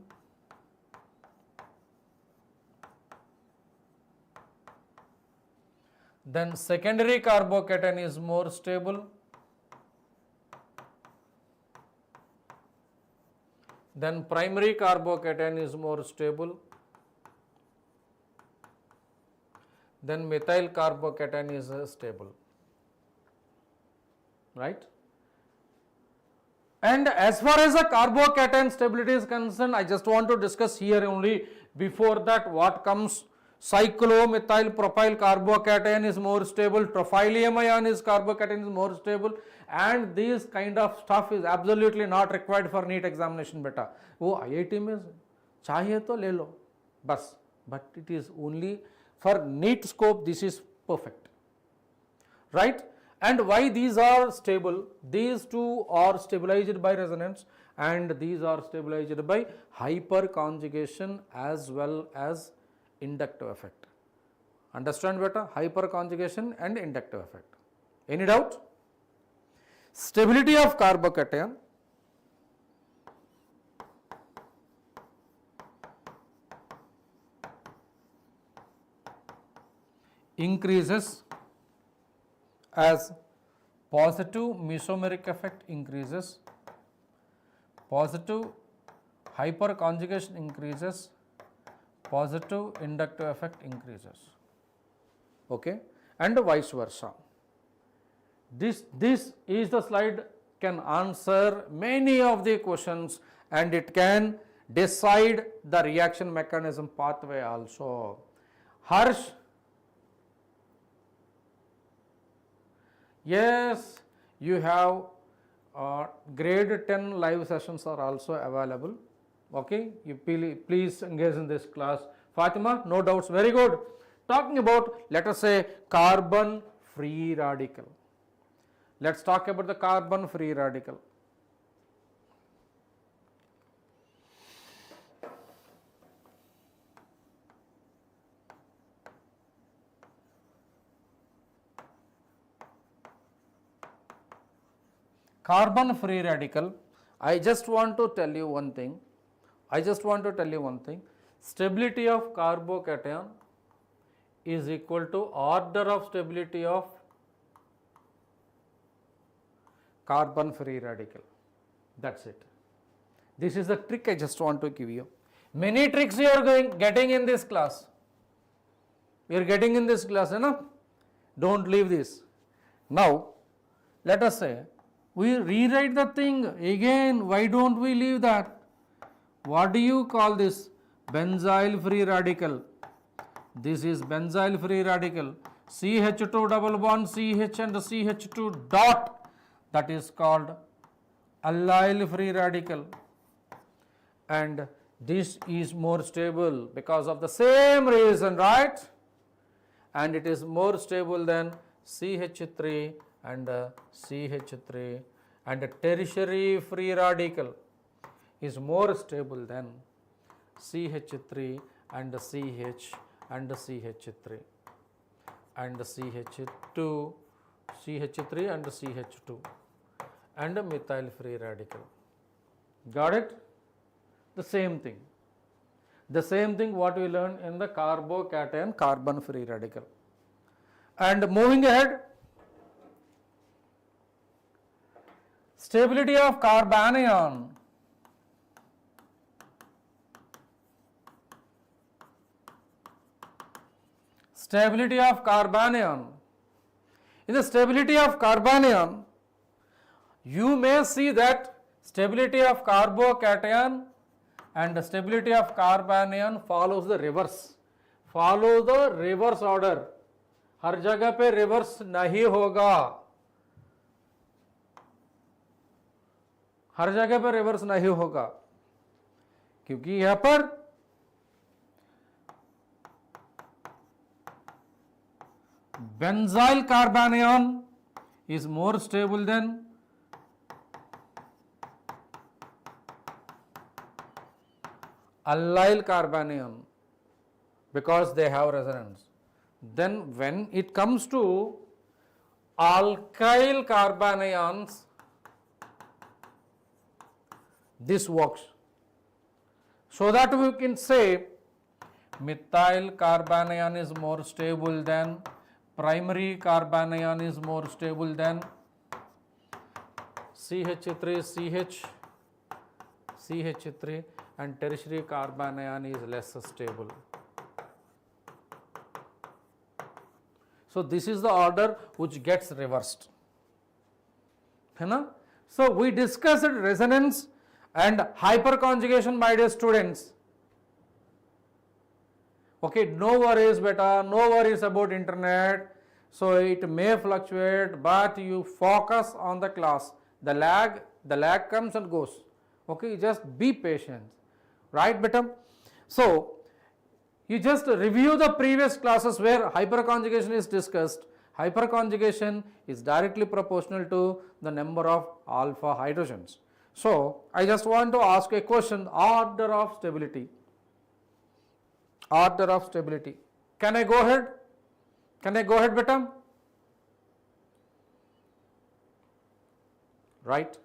Then secondary carbocation is more stable. Then primary carbocation is more stable. Then methyl carbocation is stable. Right? And as far as the carbocation stability is concerned, I just want to discuss here only. Before that, what comes? Cyclomethyl propyl carbocation is more stable, trophylium ion is carbocation is more stable, and this kind of stuff is absolutely not required for NEET examination beta. वो IIT में चाहिए तो ले लो बस, but it is only for NEET scope. This is perfect, right? And why these are stable? These two are stabilized by resonance, and these are stabilized by hyperconjugation as well as inductive effect. Understand better? Hyperconjugation and inductive effect. Any doubt? Stability of carbocation increases as positive mesomeric effect increases, positive hyperconjugation increases, positive inductive effect increases, okay, and vice versa. This is the slide can answer many of the questions, and it can decide the reaction mechanism pathway also. Harsh, yes, you have grade 10 live sessions are also available. Okay, you please engage in this class. Fatima, no doubts, very good. Talking about, let us say, carbon free radical. Let's talk about the carbon free radical. Carbon free radical, I just want to tell you one thing. Stability of carbocation is equal to order of stability of carbon free radical. That's it. This is the trick I just want to give you. Many tricks you are getting in this class. You are getting in this class, enough? Don't leave this. Now, let us say, we rewrite the thing again. Why don't we leave that? What do you call this? Benzyl free radical. This is benzyl free radical. CH2 double bond CH and CH2 dot. That is called allyl free radical. And this is more stable because of the same reason, right? And it is more stable than CH3 and CH3, and a tertiary free radical is more stable than CH3 and CH and CH3 and CH2, CH3 and CH2 and a methyl free radical. Got it? The same thing. The same thing what we learned in the carbocation carbon free radical. And moving ahead, stability of carbanion. Stability of carbanion. In the stability of carbanion, you may see that stability of carbocation and the stability of carbanion follows the reverse. Follow the reverse order. हर जगह पे reverse नहीं होगा, हर जगह पे reverse नहीं होगा, क्योंकि यहां पर benzyl कार्बेनियन is more stable than allyl carbanion because they have resonance. Then when it comes to alkyl carbanions, this works. So that we can say methyl carbanion is more stable than, primary carbanion is more stable than CH3 and tertiary carbanion is less stable. So this is the order which gets reversed. है ना? So we discussed resonance and hyperconjugation, my dear students. Okay, no worries beta, no worries about internet. So it may fluctuate, but you focus on the class. The lag comes and goes. Okay, just be patient, right beta? So you just review the previous classes where hyperconjugation is discussed. Hyperconjugation is directly proportional to the number of alpha hydrogens. So I just want to ask a question, order of stability. Order of stability. Can I go ahead? Can I go ahead beta? Right.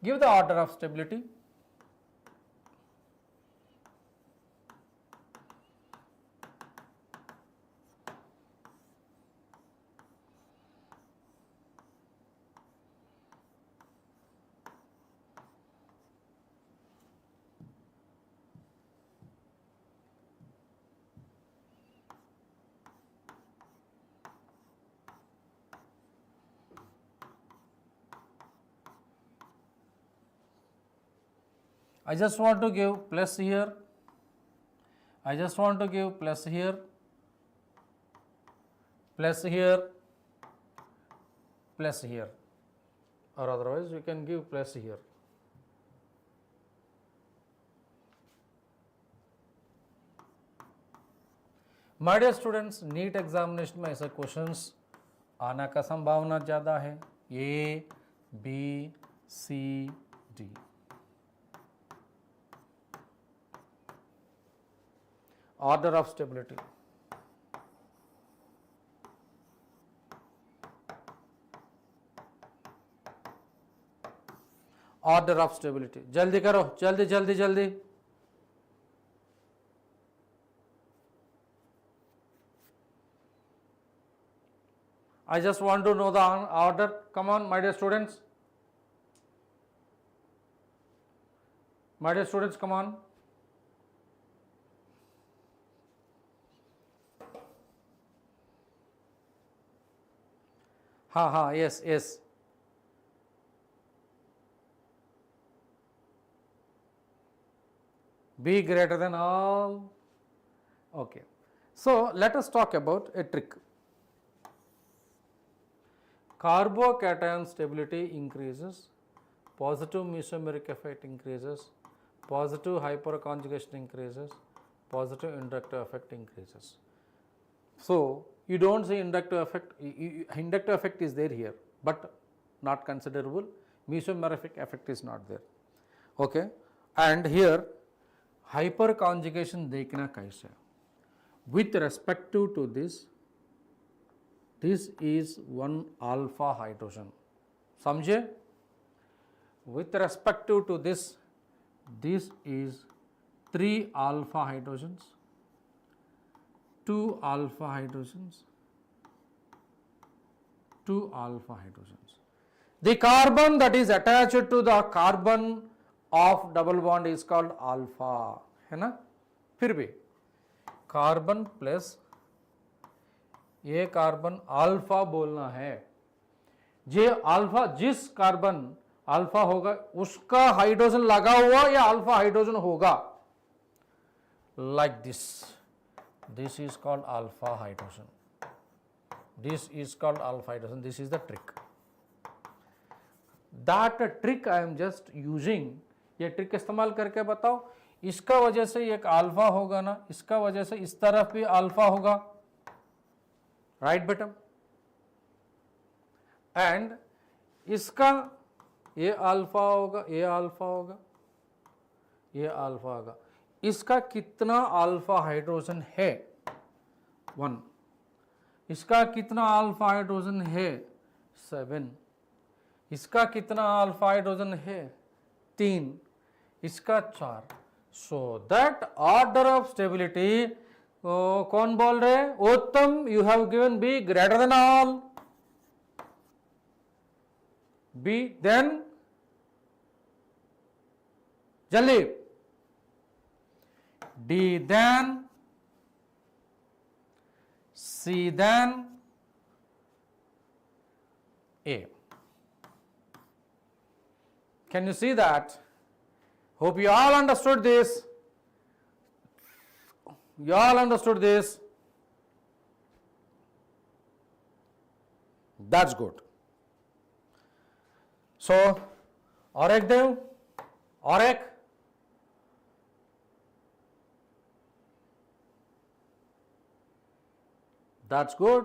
Give the order of stability. I just want to give plus here, I just want to give plus here, plus here, plus here, or otherwise you can give plus here. My dear students, NEET examination में ऐसे questions आने का संभावना ज़्यादा है, A, B, C, D. Order of stability. Order of stability. जल्दी करो, जल्दी जल्दी जल्दी. I just want to know the order. Come on, my dear students. My dear students, come on. हाँ, yes, yes. B greater than all. Okay. So let us talk about a trick. Carbocation stability increases, positive mesomeric effect increases, positive hyperconjugation increases, positive inductive effect increases. So you don't see inductive effect, inductive effect is there here, but not considerable. Mesomeric effect is not there. Okay, and here hyperconjugation देखना कैसे? With respect to this is one alpha hydrogen. समझे? With respect to this is 3 alpha hydrogens, 2 alpha hydrogens, 2 alpha hydrogens. The carbon that is attached to the carbon of double bond is called alpha, है ना? फिर भी carbon plus ये carbon alpha बोलना है. जे alpha जिस carbon alpha होगा उसका हाइड्रोजन लगा हुआ या अल्फा हाइड्रोजन होगा, like this is called alpha hydrogen. This is called alpha hydrogen. This is the trick. That trick I am just using. ये ट्रिक इस्तेमाल करके बताओ, इसका वजह से एक अल्फा होगा ना, इसका वजह से इस तरफ भी अल्फा होगा, राइट बेटा, एंड इसका ये अल्फा होगा, ये अल्फा होगा, ये अल्फा होगा. इसका कितना अल्फा हाइड्रोजन है? 1. इसका कितना अल्फा हाइड्रोजन है? 7. इसका कितना अल्फा हाइड्रोजन है? 3. इसका 4. So that order of stability कौन बोल रहे? Uttam, you have given B greater than all. B then जल्दी, D then, C then A. Can you see that? Hope you all understood this. You all understood this. That's good. So, Aurek Dev, Aurek. That's good.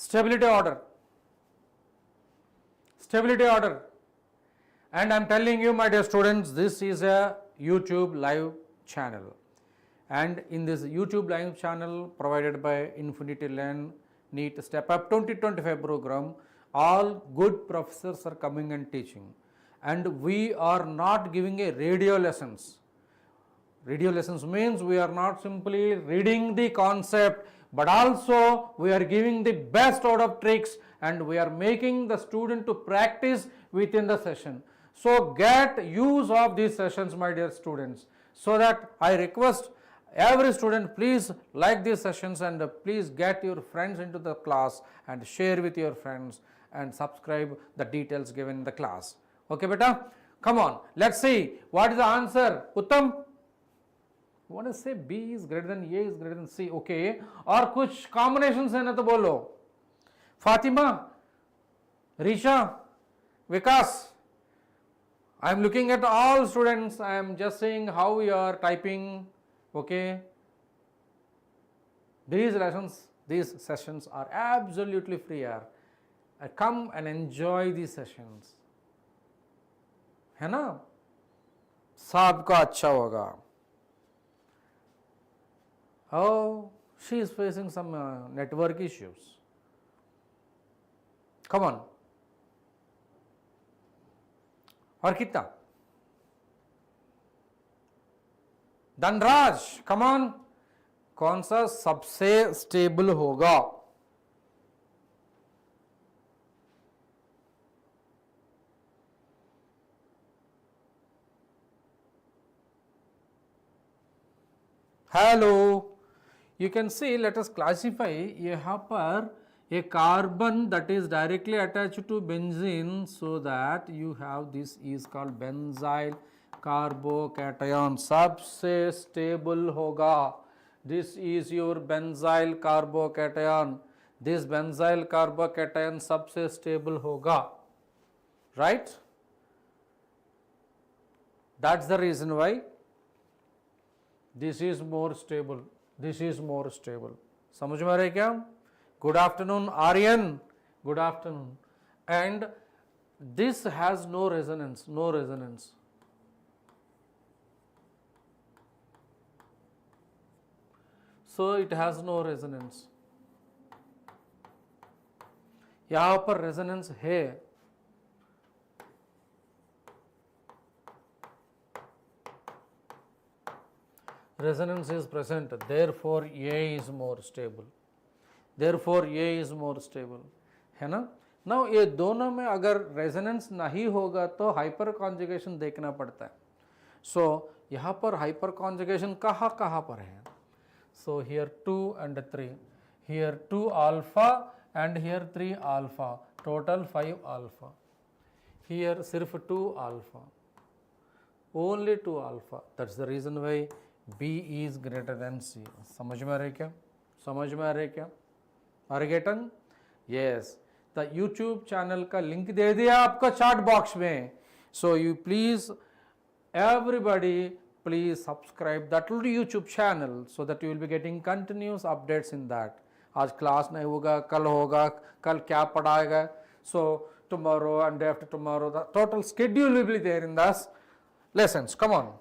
Stability order, stability order, and I am telling you, my dear students, this is a YouTube live channel, and in this YouTube live channel provided by Infinity Learn NEET Step Up 2025 program, all good professors are coming and teaching, and we are not giving a radio lessons. Radio lessons means we are not simply reading the concept, but also we are giving the best out of tricks, and we are making the student to practice within the session. So get use of these sessions, my dear students, so that I request every student, please like these sessions and please get your friends into the class and share with your friends and subscribe the details given in the class. Okay beta, come on, let's see what is the answer. Uttam, you want to say B is greater than A is greater than C, okay, और कुछ combinations है ना तो बोलो. Fatima, Risha, Vikas, I am looking at all students, I am just saying how you are typing, okay. These lessons, these sessions are absolutely free here. Come and enjoy these sessions, है ना, सबका अच्छा होगा. Oh, she is facing some network issues. Come on. और कितना? Dhanraj, come on. कौन सा सबसे स्टेबल होगा? Hello. You can see, let us classify. यहाँ पर a carbon that is directly attached to benzene, so that you have this is called benzyl carbocation. सबसे stable होगा. This is your benzyl carbocation. This benzyl carbocation सबसे stable होगा, right? That's the reason why this is more stable. This is more stable. समझ में आ रहा है क्या? Good afternoon, Aryan. Good afternoon. and this has no resonance, so it has no resonance. यहाँ पर resonance है, resonance is present, therefore A is more stable, है ना. Now ये दोनों में अगर रेजोनेंस नहीं होगा तो हाइपर कॉन्जुगेशन देखना पड़ता है. सो यहाँ पर हाइपर कॉन्जुगेशन कहाँ पर है. So here 2 and 3, here 2 alpha and here 3 alpha, total 5 alpha. Here सिर्फ 2 alpha, only 2 alpha. That's the reason why B is greater than C. समझ में आ रहे क्या? आर्गेटन? Yes. The YouTube channel का लिंक दे दिया आपका चैट बॉक्स में. So you please, everybody, please subscribe that YouTube channel so that you will be getting continuous updates in that. आज class नहीं होगा, कल होगा, कल क्या पढ़ाएगा. So tomorrow and day after tomorrow, the total schedule will be there in the lessons. Come on.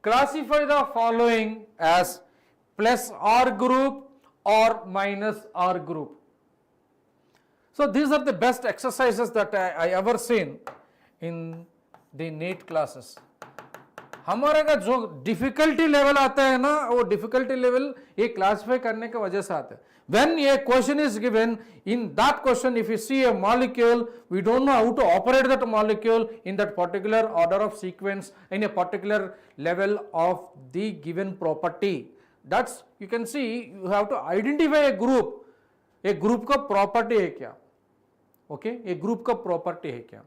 Classify the following as plus R group or minus R group. So these are the best exercises that I ever seen in the NEET classes. हमारे का जो difficulty level आता है ना, वो difficulty level ये classify करने की वजह से आता है. When a question is given, in that question if you see a molecule, we don't know how to operate that molecule in that particular order of sequence in a particular level of the given property. That's, you can see, you have to identify a group का property है क्या. Okay, a group का property है क्या.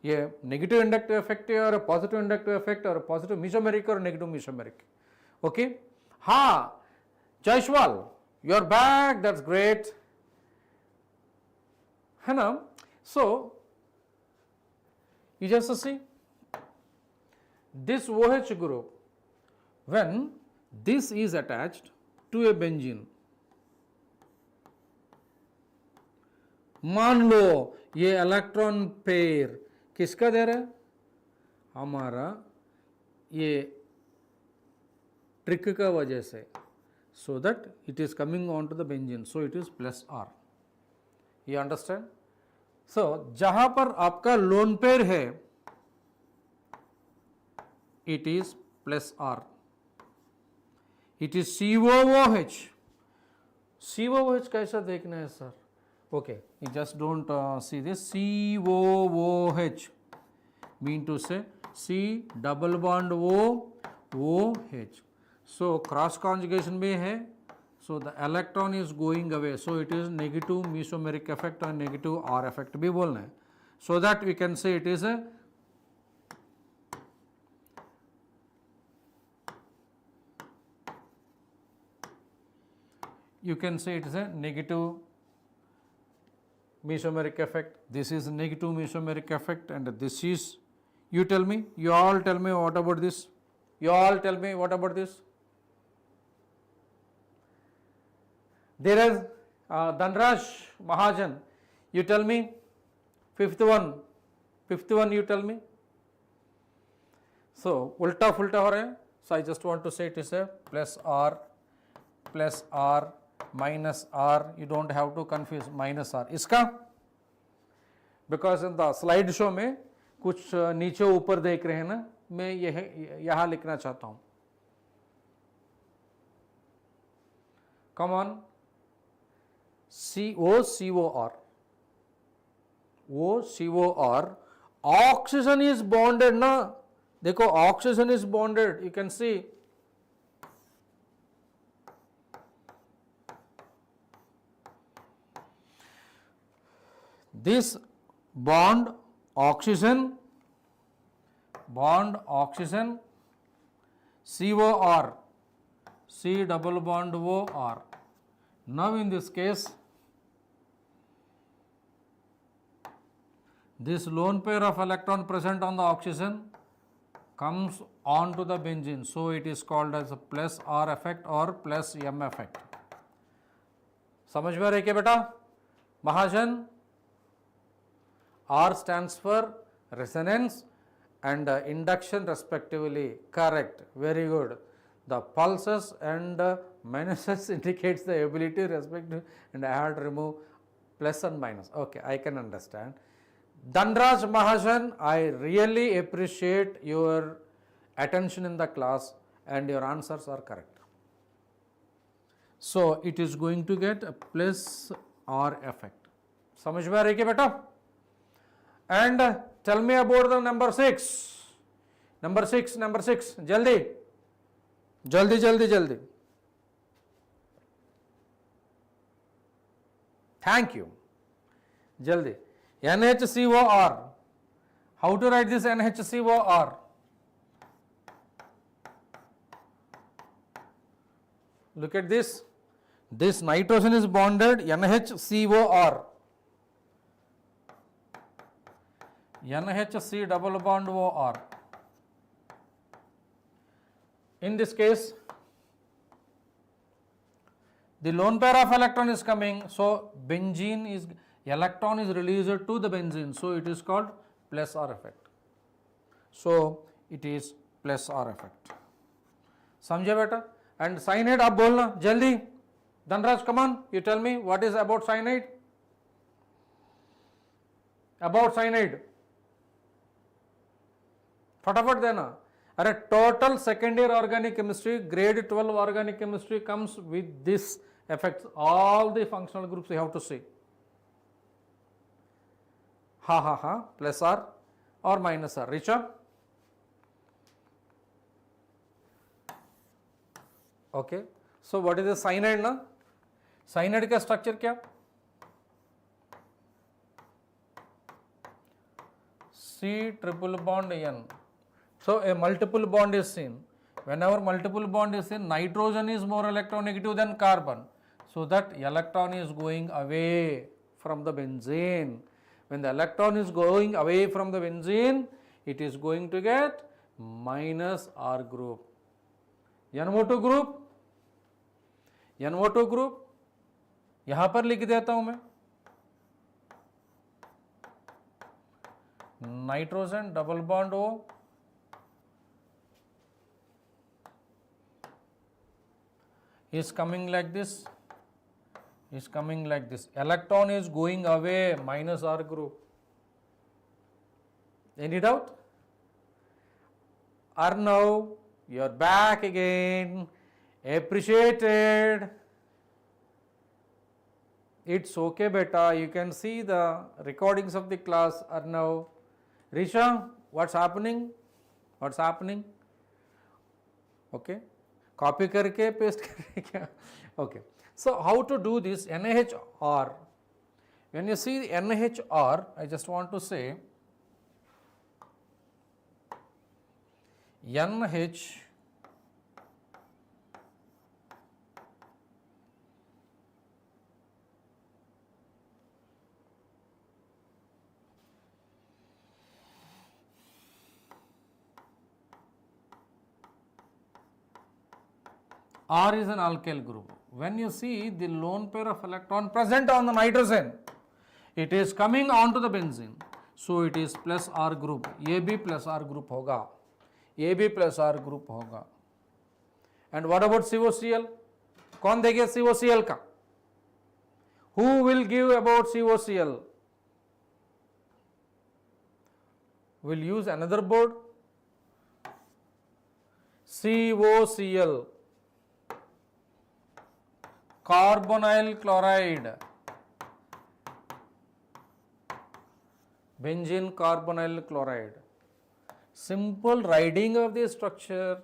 ये negative inductive effect है और positive inductive effect और पॉजिटिव मेसोमेरिक और नेगेटिव मेसोमेरिक. ओके, हाँ Jaiswal, you are back, that's great, है ना. सो you just see this OH group, when this is attached to a benzene, मान लो ये इलेक्ट्रॉन पेयर किसका दे रहा है, हमारा ये ट्रिक का वजह से, so that it is coming on to the benzene, so it is plus R. You understand? So जहां पर आपका लोन पेयर है it is plus R. It is COOH. COOH कैसा देखना है sir? Okay, you just don't see this. COOH mean to say C double bond OH. So cross conjugation में है, so the electron is going away, so it is negative mesomeric effect or negative R effect भी बोलना है, so that we can say it is a negative mesomeric effect. This is negative mesomeric effect and this is, you tell me, you all tell me what about this, There is Dhanraj Mahajan, you tell me, fifth one you tell me. So ulta fulta ho raha hai, so I just want to say it is a plus R minus R, you don't have to confuse minus R. इसका because in the slide show में कुछ नीचे ऊपर देख रहे हैं ना, मैं यह यहाँ लिखना चाहता हूँ. Come on, OCOR, oxygen is bonded ना, देखो oxygen is bonded, you can see. This bond oxygen COR, C double bond OR. Now in this case, this lone pair of electron present on the oxygen comes on to the benzene, so it is called as a plus R effect or plus M effect. समझ में आ रही क्या बेटा महाजन? R stands for resonance and induction respectively. Correct, very good. The pulses and minuses indicates the ability respective, and I had to remove plus and minus. Okay, I can understand. Dhanraj Mahajan, I really appreciate your attention in the class and your answers are correct. So it is going to get a plus R effect. समझ में आ रही क्या बेटा? And tell me about the number 6. Number 6, jaldi. Thank you. Jaldi. NHCOR. How to write this NHCOR? Look at this. This nitrogen is bonded NHCOR. NHC double bond OR. In this case, the lone pair of electron is coming, so benzene is, electron is released to the benzene, so it is called plus R effect. So it is plus R effect. समझे बेटा? And cyanide आप बोलना जल्दी. Dhanraj, come on, you tell me what is about cyanide? About cyanide. फटाफट देना. अरे total second year organic chemistry, grade 12 organic chemistry comes with this effects. All the functional groups you have to see. Ha, plus R or minus R. Richa? Okay. So what is the cyanide na? Cyanide का structure क्या? C triple bond N. So a multiple bond is seen. Whenever multiple bond is seen, nitrogen is more electronegative than carbon. So that electron is going away from the benzene. When the electron is going away from the benzene, it is going to get minus R group. NO2 group, NO2 group, यहाँ पर लिख देता हूँ मैं. Nitrogen double bond O, is coming like this, electron is going away, minus R group. Any doubt? Arnav, you are back again, appreciated. It's okay beta, you can see the recordings of the class. Arnav, Risha, what's happening? Okay. Copy करके paste करके क्या? Okay. So how to do this NaHR? When you see NaHR, I just want to say NH R is an alkyl group. When you see the lone pair of electron present on the nitrogen, it is coming onto the benzene. So it is plus R group. ये भी plus R group होगा. And what about COCl? कौन देगा COCl का? Who will give about COCl? We'll use another board. COCl. Carbonyl chloride, benzene carbonyl chloride. Simple writing of the structure,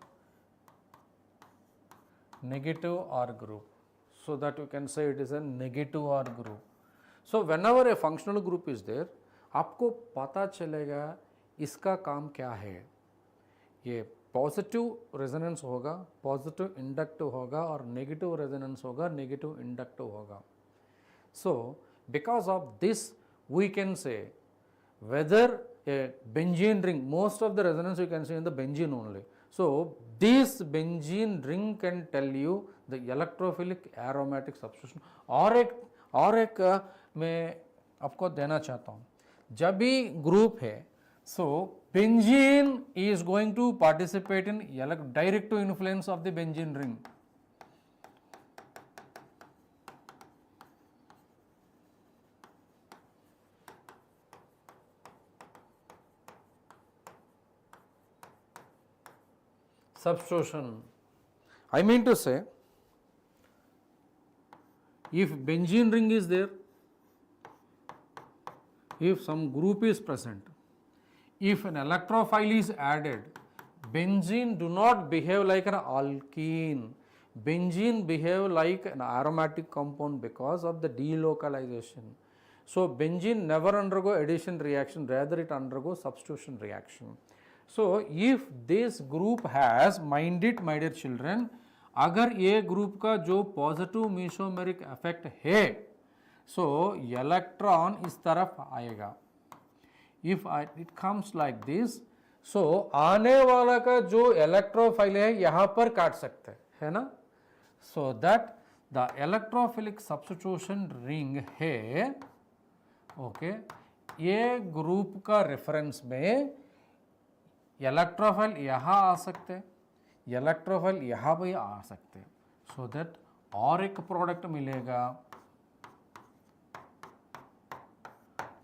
negative R group, so that you can say it is a negative R group. So whenever a functional group is there, आपको पता चलेगा इसका काम क्या है. ये positive resonance होगा, positive inductive होगा, और नेगेटिव रेजोनेंस होगा, नेगेटिव इंडक्टिव होगा. So because of this we can say whether a benzene ring. Most of the resonance you can see in the benzene only. So this benzene ring can tell you the electrophilic aromatic substitution. और एक मैं आपको देना चाहता हूँ, जब भी group है, so benzene is going to participate in direct influence of the benzene ring. Substitution. I mean to say, if benzene ring is there, if some group is present, if an electrophile is added, benzene do not behave like an alkene. Benzene behave like an aromatic compound because of the delocalization. So benzene never undergo addition reaction, rather it undergo substitution reaction. So if this group has, mind it my dear children, अगर ये group का जो positive mesomeric effect है, सो electron इस तरफ आएगा. If it comes like this, so आने वाला का जो इलेक्ट्रोफाइल है यहाँ पर काट सकते है ना. So that the electrophilic substitution ring है. ओके, ये ग्रुप का रेफरेंस में इलेक्ट्रोफाइल यहाँ आ सकते हैं, इलेक्ट्रोफाइल यहाँ भी आ सकते हैं. सो दैट और एक प्रोडक्ट मिलेगा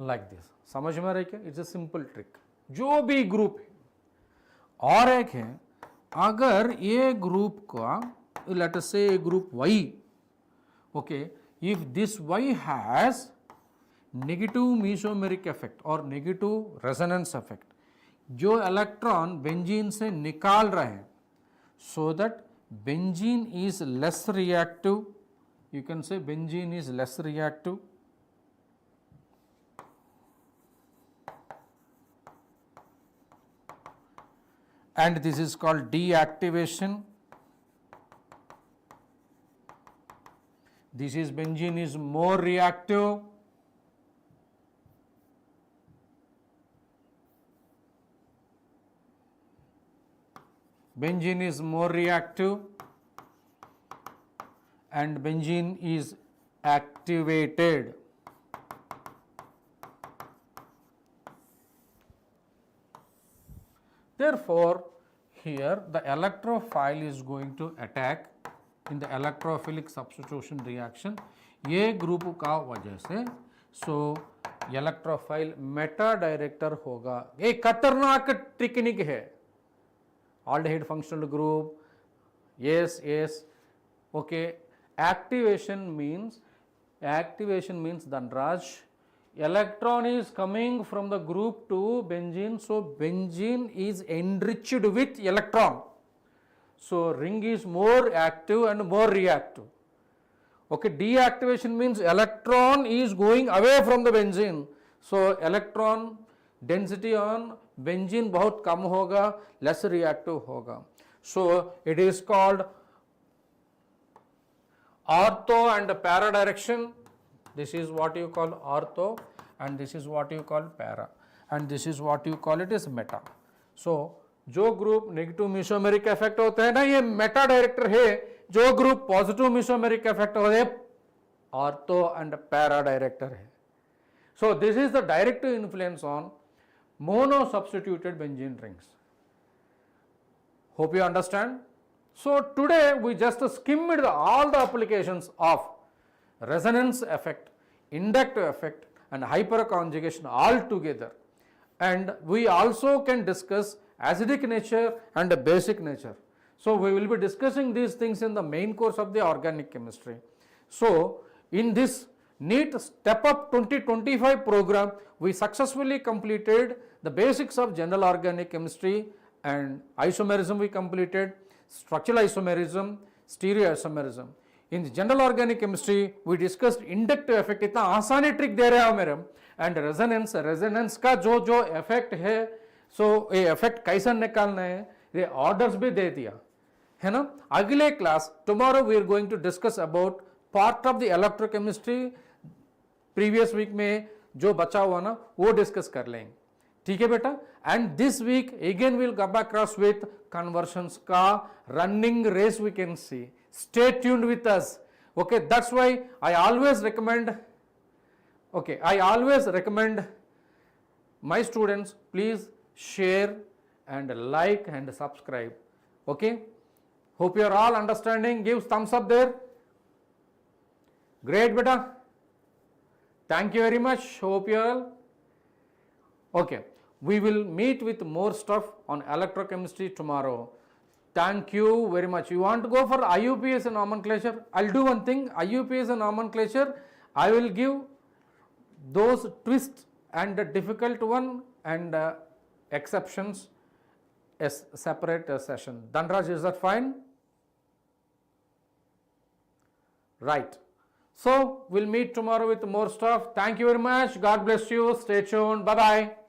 लाइक दिस. समझ में आ रही क्या? It's a simple trick. जो भी ग्रुप है, और एक है अगर ये ग्रुप का लेट अस से group Y, okay, if this Y has negative mesomeric effect और नेगेटिव रेजोनेंस इफेक्ट, जो इलेक्ट्रॉन बेंजीन से निकाल रहे हैं, so that benzene is less reactive, you can say benzene is less reactive, and this is called deactivation. This is benzene is more reactive, benzene is more reactive, and benzene is activated. Therefore, here the electrophile is going to attack in the electrophilic substitution reaction. ये group का वजह से सो electrophile Meta director होगा. एक खतरनाक technique है. Aldehyde functional group, yes, okay. Activation means Dhanraj, electron is coming from the group to benzene, so benzene is enriched with electron, so ring is more active and more reactive. Okay, deactivation means electron is going away from the benzene, so electron density on benzene बहुत कम होगा, less reactive होगा. So it is called ortho and para direction. This is what you call ortho and this is what you call para and this is what you call it is meta. So जो group negative mesomeric effect होते हैं ना, ये Meta director है. जो group positive mesomeric effect होते हैं, ortho and para director है. So this is the direct influence on mono substituted benzene rings. Hope you understand. So today we just skimmed all the applications of resonance effect, inductive effect and hyperconjugation all together, and we also can discuss acidic nature and basic nature. So we will be discussing these things in the main course of the organic chemistry. So in this NEET STEP UP 2025 program, we successfully completed the basics of general organic chemistry, and isomerism we completed, structural isomerism, stereoisomerism. In the general organic chemistry, we discussed inductive effect. इतना आसानी trick दे रहे हो मेरे. And resonance का जो effect है, सो ये effect कैसे निकालना है, ये ऑर्डर्स भी दे दिया है ना. अगले class tomorrow we are going to discuss about part of the electrochemistry. Previous week में जो बचा हुआ ना, वो डिस्कस कर लेंगे. ठीक है बेटा. And this week again we'll come across with conversions का running race we can see. Stay tuned with us. Okay, that's why I always recommend my students, please share and like and subscribe. Okay, hope you are all understanding. Give thumbs up there. Great beta, thank you very much. Hope you all. Okay, we will meet with more stuff on electrochemistry tomorrow. Thank you very much. You want to go for IUPAC nomenclature? I'll do one thing. IUPAC nomenclature, I will give those twists and the difficult one and exceptions as separate session. Dhanraj, is that fine? Right. So we'll meet tomorrow with more stuff. Thank you very much. God bless you. Stay tuned. Bye bye.